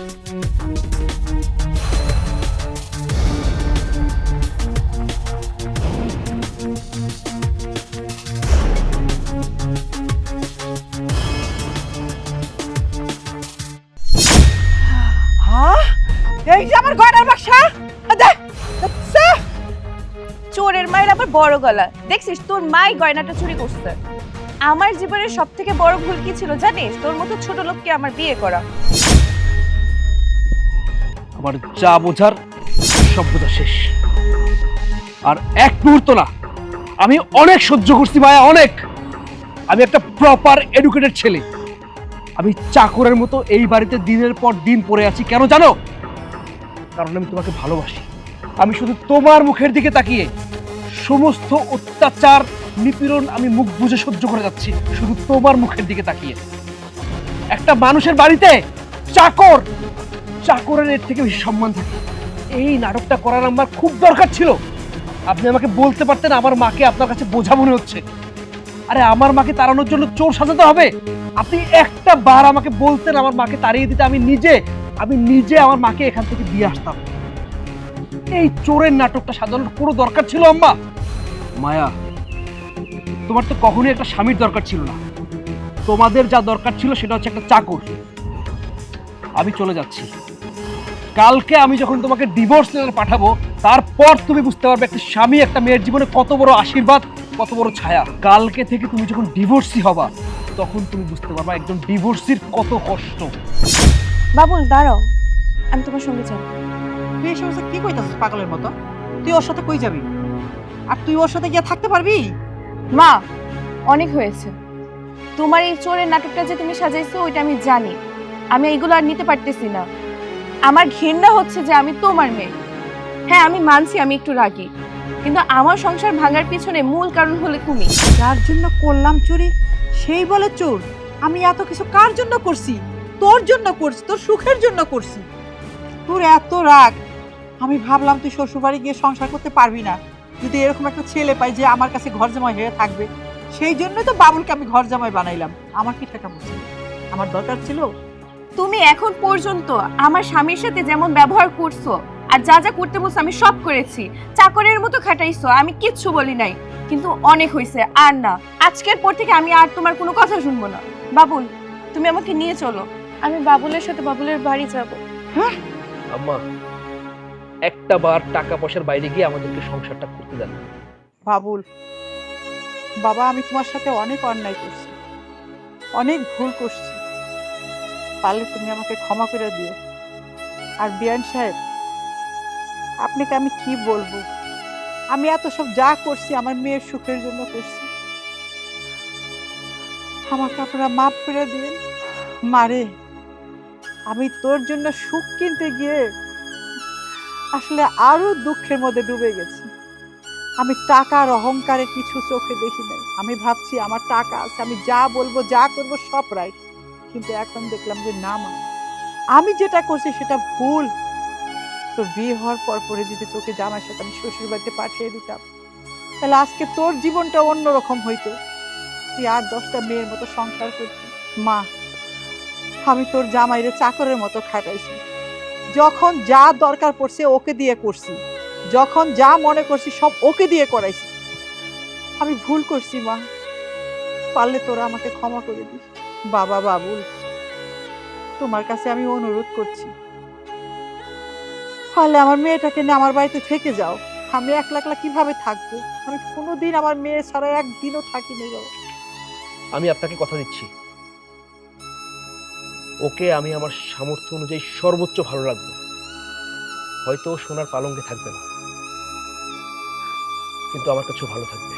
বড় গলা, দেখছিস তোর মাই গয়নাটা চুরি করছে। আমার জীবনের সব থেকে বড় ভুল কি ছিল জানিস? তোর মতো ছোট লোককে আমার বিয়ে করা। আমার যা বোঝার সব বোঝা শেষ, আর এক মুহূর্ত না। আমি অনেক সহ্য করছি মায়া, অনেক। আমি একটা প্রপার এডুকেটেড ছেলে। আমি চাকরের মতো এই বাড়িতে দিনের পর দিন পড়ে আছি, কেন জানো? কারণ আমি তোমাকে ভালোবাসি। আমি শুধু তোমার মুখের দিকে তাকিয়ে সমস্ত অত্যাচার নিপীড়ন আমি মুখ বুজে সহ্য করে যাচ্ছি, শুধু তোমার মুখের দিকে তাকিয়ে। একটা মানুষের বাড়িতে চাকর, চাকরের এর থেকে বেশি সম্মান থাকে। এই নাটকটা করার আমার খুব দরকার ছিল। আপনি আমাকে বলতে পারতেন আমার মাকে আপনার কাছে বোঝা মনে হচ্ছে। আরে আমার মাকে তাড়ানোর জন্য চোর সাজাতে হবে? আপনি একটা বার আমাকে বলতেন আমার মাকে তাড়িয়ে দিতে, আমি নিজে আমার মাকে এখান থেকে দিয়ে আসতাম। এই চোরের নাটকটা সাজানোর কোনো দরকার ছিল আম্মা? মায়া, তোমার তো কখনোই একটা স্বামীর দরকার ছিল না। তোমাদের যা দরকার ছিল সেটা হচ্ছে একটা চাকর। আমি চলে যাচ্ছি। কালকে আমি যখন তোমাকে ডিভোর্স লেটার পাঠাবো, তারপর তুমি বুঝতে পারবে একটা স্বামী একটা মেয়ের জীবনে কত বড় আশীর্বাদ, কত বড় ছায়া। কালকে থেকে তুমি যখন ডিভোর্সি হবা, তখন তুমি বুঝতে পারবা একজন ডিভোর্সির কত কষ্ট। বাবুল দাঁড়াও, আমি তোমার সঙ্গে যাব। তুই এই সমস্ত কি কইতাছিস পাগলের মতো? তুই ওর সাথে কই যাবি? আর তুই ওর সাথে গিয়ে থাকতে পারবি? মা, অনেক হয়েছে। তোমার এই চোরের নাটকটা যে তুমি সাজাইছো ওইটা আমি জানি। আমি এইগুলো আর নিতে পারতেছি না। আমার ঘৃণা হচ্ছে যে আমি তোমার মেয়ে। হ্যাঁ, আমি মানছি আমি একটু রাগী, কিন্তু আমার সংসার ভাঙার পিছনে মূল কারণ হলে তুমি। যার জন্য করলাম চুরি সেই বলে চোর। আমি এত কিছু কার জন্য করছি? তোর জন্য করছি, তোর সুখের জন্য করছি। তোর এত রাগ, আমি ভাবলাম তুই শ্বশুরবাড়ি গিয়ে সংসার করতে পারবি না, যদি এরকম একটা ছেলে পাই যে আমার কাছে ঘর জামাই হয়ে থাকবে। সেই জন্যই তো বাবুলকে আমি ঘর জামাই বানাইলাম। আমার কি টাকা পয়সা আমার দরকার ছিল? তুমি এখন পর্যন্ত আমার স্বামীর সাথে যেমন ব্যবহার করছো আর যা যা করতে বলছো আমি সব করেছি। চাকরের মতো খাটাইছো, আমি কিচ্ছু বলি নাই। কিন্তু অনেক হয়েছে, আর না। আজকের পর থেকে আমি আর তোমার কোনো কথা শুনবো না। বাবুল, তুমি আমাকে নিয়ে চলো। আমি বাবুলের সাথে বাবুলের বাড়ি যাব। হ্যাঁ, আম্মা, একটা বার টাকা পয়সার বাইরে গিয়ে আমাদেরকে সংসারটা করতে দেন। বাবুল বাবা, আমি তোমার সাথে অনেক অন্যায় করছি, অনেক ভুল করছি। পারলে তুমি আমাকে ক্ষমা করে দিও। আর বিয়ান সাহেব, আপনাকে আমি কি বলবো? আমি এত সব যা করছি আমার মেয়ের সুখের জন্য করছি। আমাকে আপনারা মাফ করে দিন। মারে, আমি তোর জন্য সুখ কিনতে গিয়ে আসলে আরো দুঃখের মধ্যে ডুবে গেছি। আমি টাকার অহংকারে কিছু চোখে দেখি নাই। আমি ভাবছি আমার টাকা আছে, আমি যা বলবো যা করবো সব রাইট। কিন্তু এখন দেখলাম যে না মা, আমি যেটা করছি সেটা ভুল। তোর বিয়ে হওয়ার পর পরে যদি তোকে জামাইয়ের সাথে আমি শ্বশুর বাড়িতে পাঠিয়ে দিতাম, তাহলে আজকে তোর জীবনটা অন্যরকম হইতো। তুই আর 10টা মেয়ের মতো সংসার করতি। মা, আমি তোর জামাইরে চাকরের মতো খাটাইছি। যখন যা দরকার পড়ছে ওকে দিয়ে করছি, যখন যা মনে করছি সব ওকে দিয়ে করাইছি। আমি ভুল করছি মা, পারলে তোরা আমাকে ক্ষমা করে দিস। বাবা বাবুল, তোমার কাছে আমি অনুরোধ করছি, পারলে আমার মেয়েটাকে নিয়ে আমার বাড়িতে থেকে যাও। আমি একলা একলা কিভাবে থাকবো? আমি কোনোদিন আমার মেয়ে ছাড়া একদিনও থাকিনি বাবা। আমি আপনাকে কথা দিচ্ছি, ওকে আমি আমার সামর্থ্য অনুযায়ী সর্বোচ্চ ভালো রাখবো। হয়তো ও সোনার পালঙ্কে থাকবে না, কিন্তু আমার কাছেও ভালো থাকবে।